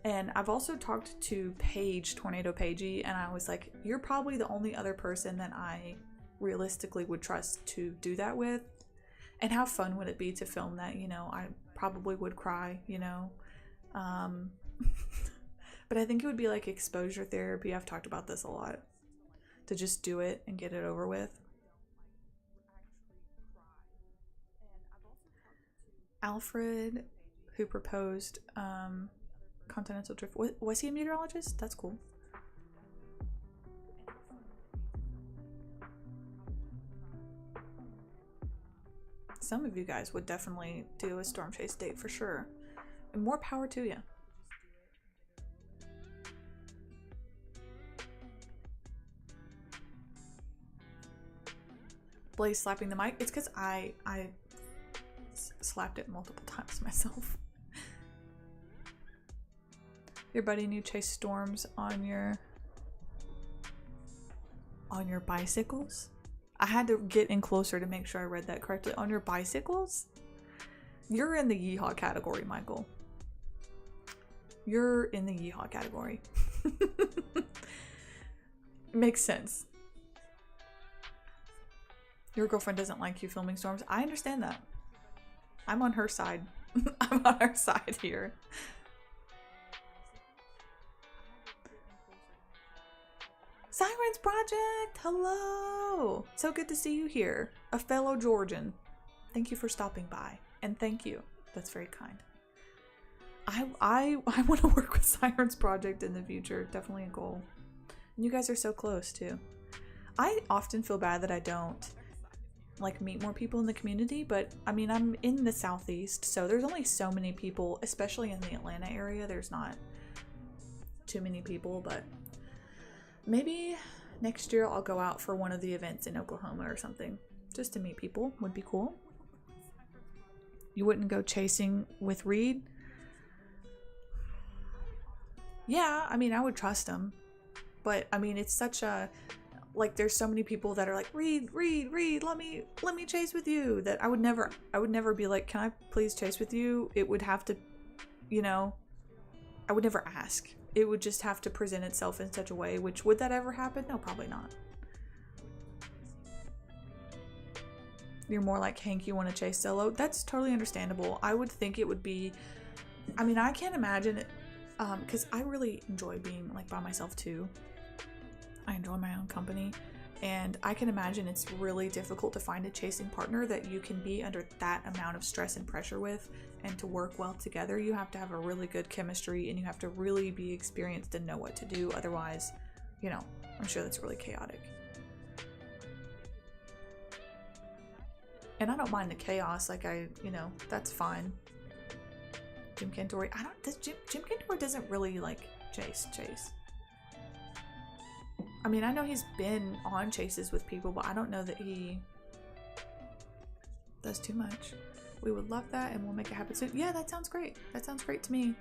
And I've also talked to Paige, Tornado Pagey, and I was like, you're probably the only other person that I realistically would trust to do that with. And how fun would it be to film that? You know, I probably would cry, you know. But I think it would be like exposure therapy. I've talked about this a lot. To just do it and get it over with. Alfred, who proposed continental drift. Was he a meteorologist? That's cool. Some of you guys would definitely do a storm chase date for sure. And more power to you. Blaze slapping the mic. It's because I slapped it multiple times myself. Your buddy and you chase storms on your bicycles? I had to get in closer to make sure I read that correctly. On your bicycles? You're in the yeehaw category, Michael. You're in the yeehaw category. Makes sense. Your girlfriend doesn't like you filming storms. I understand that. I'm on her side. I'm on her side here. Sirens Project! Hello! So good to see you here. A fellow Georgian. Thank you for stopping by. And thank you. That's very kind. I want to work with Sirens Project in the future. Definitely a goal. And you guys are so close too. I often feel bad that I don't like meet more people in the community, but I mean, I'm in the Southeast, so there's only so many people, especially in the Atlanta area. There's not too many people, but maybe next year I'll go out for one of the events in Oklahoma or something just to meet people. Would be cool. You wouldn't go chasing with Reed? Yeah, I mean, I would trust him, but I mean, it's such a like there's so many people that are like, Reed, let me chase with you, that I would never be like, can I please chase with you? It would have to, you know, I would never ask. It would just have to present itself in such a way, which would that ever happen? No, probably not. You're more like Hank, you want to chase solo. That's totally understandable. I would think it would be, I mean, I can't imagine it, because I really enjoy being like by myself too. I enjoy my own company, and I can imagine it's really difficult to find a chasing partner that you can be under that amount of stress and pressure with, and to work well together. You have to have a really good chemistry, and you have to really be experienced and know what to do. Otherwise, you know, I'm sure that's really chaotic. And I don't mind the chaos, like you know, that's fine. Jim Cantori, Jim Cantori doesn't really like chase. I mean, I know he's been on chases with people, but I don't know that he does too much. We would love that, and we'll make it happen soon. Yeah, that sounds great. That sounds great to me.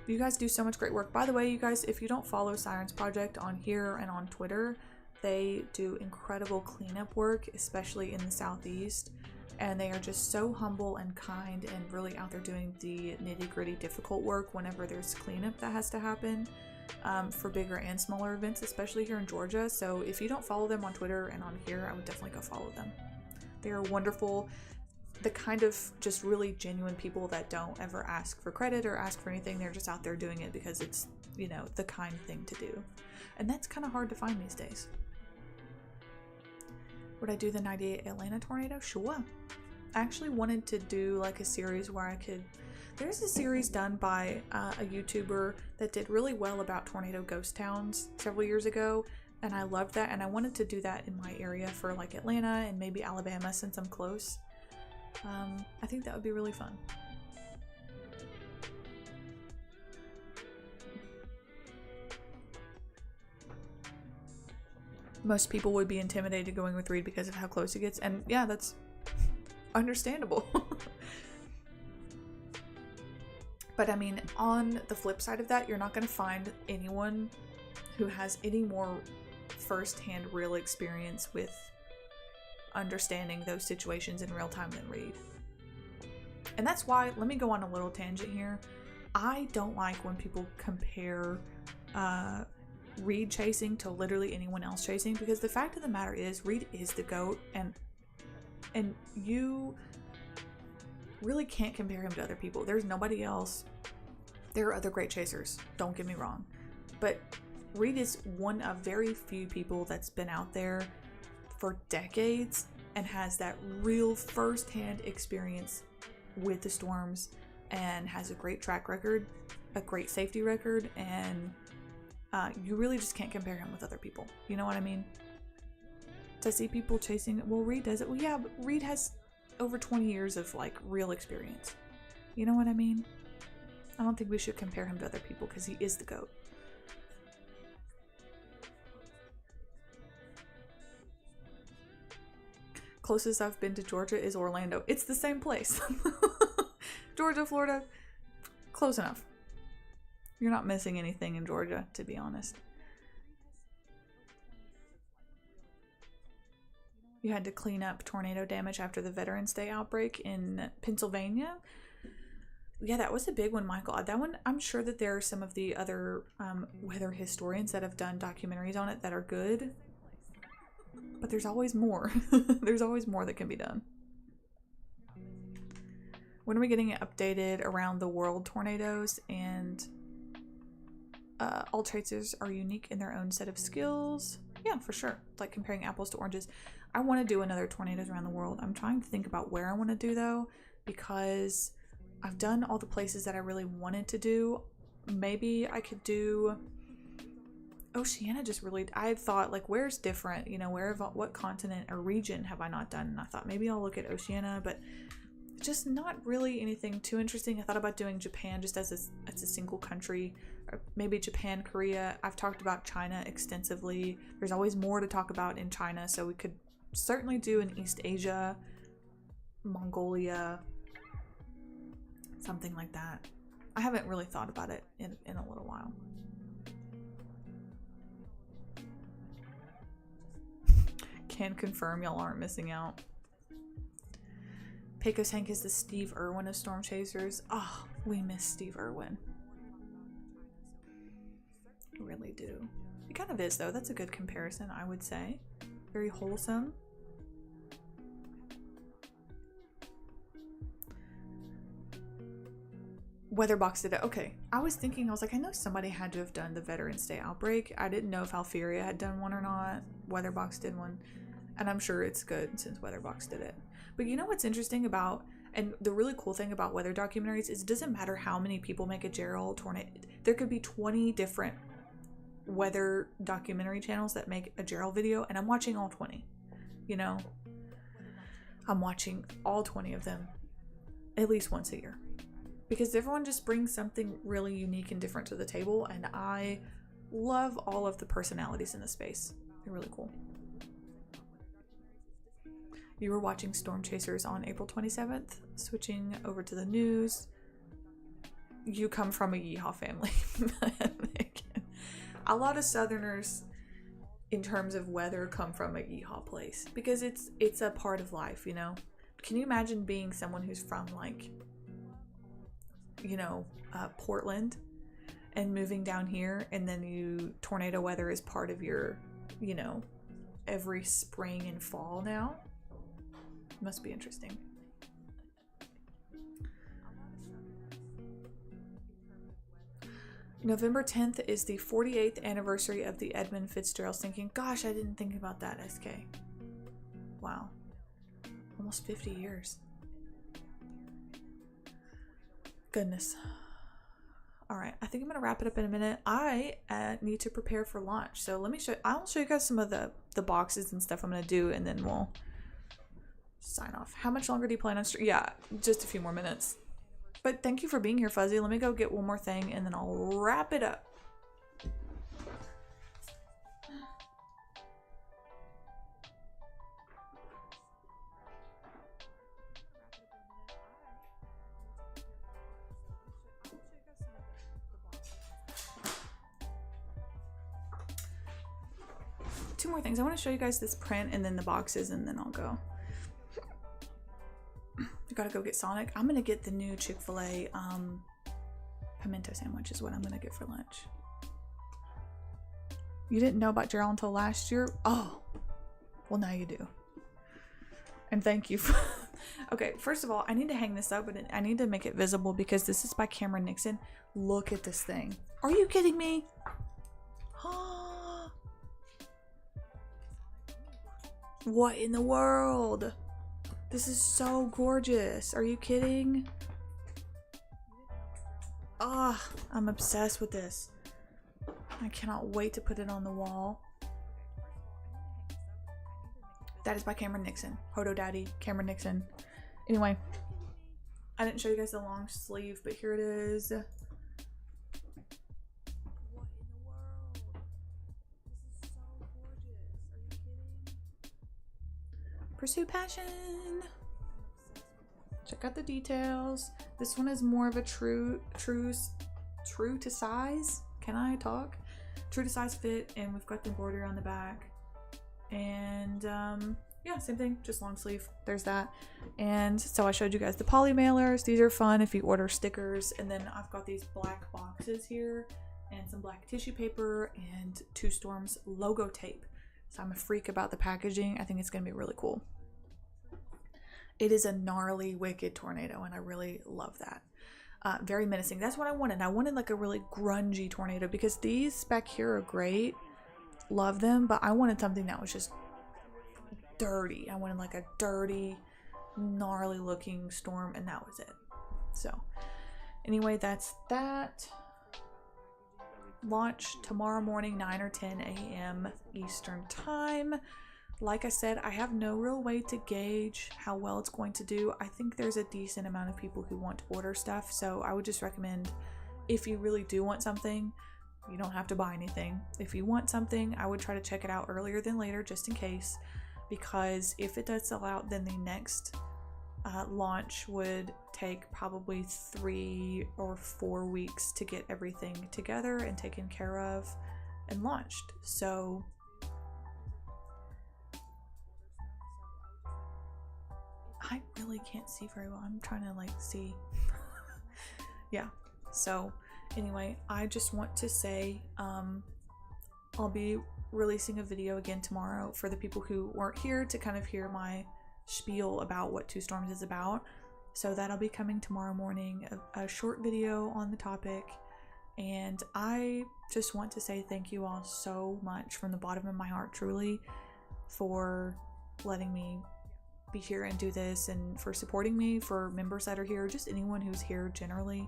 You guys do so much great work. By the way, you guys, if you don't follow Sirens Project on here and on Twitter, they do incredible cleanup work, especially in the Southeast, and they are just so humble and kind and really out there doing the nitty-gritty difficult work whenever there's cleanup that has to happen, for bigger and smaller events, especially here in Georgia. So if you don't follow them on Twitter and on here, I would definitely go follow them. They are wonderful, the kind of just really genuine people that don't ever ask for credit or ask for anything. They're just out there doing it because it's, you know, the kind thing to do, and that's kind of hard to find these days. Would I do the 98 Atlanta tornado? Sure. I actually wanted to do like a series where I could, there's a series done by a YouTuber that did really well about tornado ghost towns several years ago, and I loved that, and I wanted to do that in my area for like Atlanta and maybe Alabama since I'm close. I think that would be really fun. Most people would be intimidated going with Reed because of how close he gets, and yeah, that's understandable. But I mean, on the flip side of that, you're not going to find anyone who has any more first-hand real experience with understanding those situations in real time than Reed. And that's why, let me go on a little tangent here. I don't like when people compare Reed chasing to literally anyone else chasing, because the fact of the matter is Reed is the GOAT, and you really can't compare him to other people. There's nobody else. There are other great chasers, don't get me wrong, but Reed is one of very few people that's been out there for decades and has that real first-hand experience with the storms, and has a great track record, a great safety record, and you really just can't compare him with other people. You know what I mean? To see people chasing, well, Reed does it. Well, yeah, but Reed has over 20 years of like real experience. You know what I mean? I don't think we should compare him to other people because he is the GOAT. Closest I've been to Georgia is Orlando. It's the same place. Georgia, Florida, close enough. You're not missing anything in Georgia, to be honest. You had to clean up tornado damage after the Veterans Day outbreak in Pennsylvania. Yeah, that was a big one, Michael. That one, I'm sure that there are some of the other weather historians that have done documentaries on it that are good. But there's always more. There's always more that can be done. When are we getting it updated around the world tornadoes? And all chasers are unique in their own set of skills. Yeah, for sure. Like comparing apples to oranges. I want to do another tornadoes around the world. I'm trying to think about where I want to do though, because I've done all the places that I really wanted to do. Maybe I could do Oceania. Just really, I thought like, where's different, you know, what continent or region have I not done? And I thought maybe I'll look at Oceania, but just not really anything too interesting. I thought about doing Japan just as a single country, or maybe Japan, Korea. I've talked about China extensively. There's always more to talk about in China, so we could certainly do in East Asia, Mongolia, something like that. I haven't really thought about it in a little while. Can confirm y'all aren't missing out. Pecos Hank is the Steve Irwin of Storm Chasers. Oh, we miss Steve Irwin. really do. It kind of is though. That's a good comparison, I would say. Very wholesome. Weatherbox did it. Okay. I was thinking, I was like, I know somebody had to have done the Veterans Day outbreak. I didn't know if Alferia had done one or not. Weatherbox did one. And I'm sure it's good since Weatherbox did it. But you know what's interesting about, and the really cool thing about weather documentaries is it doesn't matter how many people make a Gerald tornado. There could be 20 different weather documentary channels that make a Gerald video, and I'm watching all 20. You know? I'm watching all 20 of them at least once a year. Because everyone just brings something really unique and different to the table, and I love all of the personalities in the space. They're really cool. You were watching Storm Chasers on April 27th, switching over to the news. You come from a yeehaw family. A lot of Southerners, in terms of weather, come from a yeehaw place because it's a part of life, you know? Can you imagine being someone who's from, like, you know, Portland and moving down here, and then tornado weather is part of your, you know, every spring and fall now? Must be interesting. November 10th is the 48th anniversary of the Edmund Fitzgerald sinking. Gosh, I didn't think about that, SK. Wow. Almost 50 years. Goodness. All right, I think I'm gonna wrap it up in a minute. I need to prepare for launch, so let me I'll show you guys some of the boxes and stuff I'm gonna do, and then we'll sign off. How much longer do you plan on yeah, just a few more minutes. But thank you for being here, Fuzzy. Let me go get one more thing, and then I'll wrap it up. Two more things. I want to show you guys this print and then the boxes, and then I'll go. I gotta go get Sonic. I'm gonna get the new Chick-fil-A pimento sandwich is what I'm gonna get for lunch. You didn't know about Gerald until last year? Oh, well now you do. And thank you for okay, first of all, I need to hang this up, but I need to make it visible because this is by Cameron Nixon. Look at this thing. Are you kidding me? What in the world? This is so gorgeous. Are you kidding? Ah, I'm obsessed with this. I cannot wait to put it on the wall. That is by Cameron Nixon. Hodo Daddy, Cameron Nixon. Anyway, I didn't show you guys the long sleeve, but here it is. Pursue passion. Check out the details. This one is more of a true to size. Can I talk? True to size fit, and we've got the embroidery on the back. And yeah, same thing, just long sleeve. There's that. And so I showed you guys the poly mailers. These are fun if you order stickers. And then I've got these black boxes here and some black tissue paper and Two Storms logo tape. So I'm a freak about the packaging. I think it's going to be really cool. It is a gnarly, wicked tornado, and I really love that. Very menacing. That's what I wanted. I wanted like a really grungy tornado because these back here are great. Love them, but I wanted something that was just dirty. I wanted like a dirty, gnarly looking storm, and that was it. So anyway, that's that. Launch tomorrow morning, 9 or 10 a.m. Eastern time. Like I said, I have no real way to gauge how well it's going to do. I think there's a decent amount of people who want to order stuff, so I would just recommend, if you really do want something, you don't have to buy anything. If you want something, I would try to check it out earlier than later, just in case, because if it does sell out, then the next launch would take probably 3 or 4 weeks to get everything together and taken care of and launched. So I really can't see very well. I'm trying to like see. Yeah. So anyway, I just want to say I'll be releasing a video again tomorrow for the people who weren't here to kind of hear my spiel about what Two Storms is about. So that'll be coming tomorrow morning, a short video on the topic. And I just want to say thank you all so much from the bottom of my heart, truly, for letting me be here and do this, and for supporting me, for members that are here, just anyone who's here generally.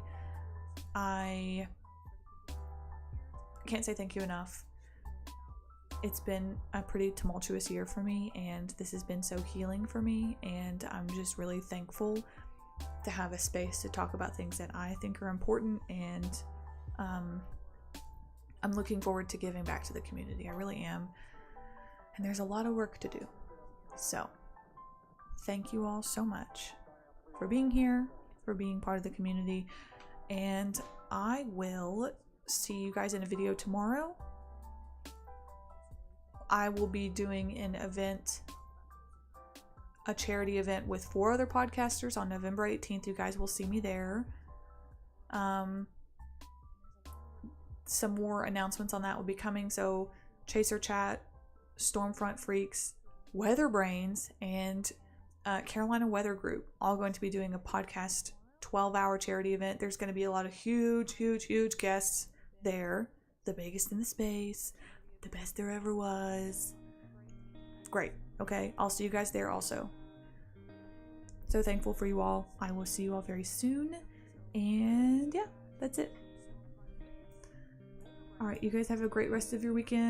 I can't say thank you enough. It's been a pretty tumultuous year for me, and this has been so healing for me, and I'm just really thankful to have a space to talk about things that I think are important, and I'm looking forward to giving back to the community. I really am, and there's a lot of work to do. So thank you all so much for being here, for being part of the community, and I will see you guys in a video tomorrow. I will be doing an event, a charity event with 4 other podcasters on November 18th. You guys will see me there. Some more announcements on that will be coming. So Chaser Chat, Stormfront Freaks, Weather Brains, and Carolina Weather Group all going to be doing a podcast 12-hour charity event. There's going to be a lot of huge guests there. The biggest in the space. The best there ever was. Great. Okay, I'll see you guys there also. So thankful for you all. I will see you all very soon. And yeah, that's it. Alright, you guys have a great rest of your weekend.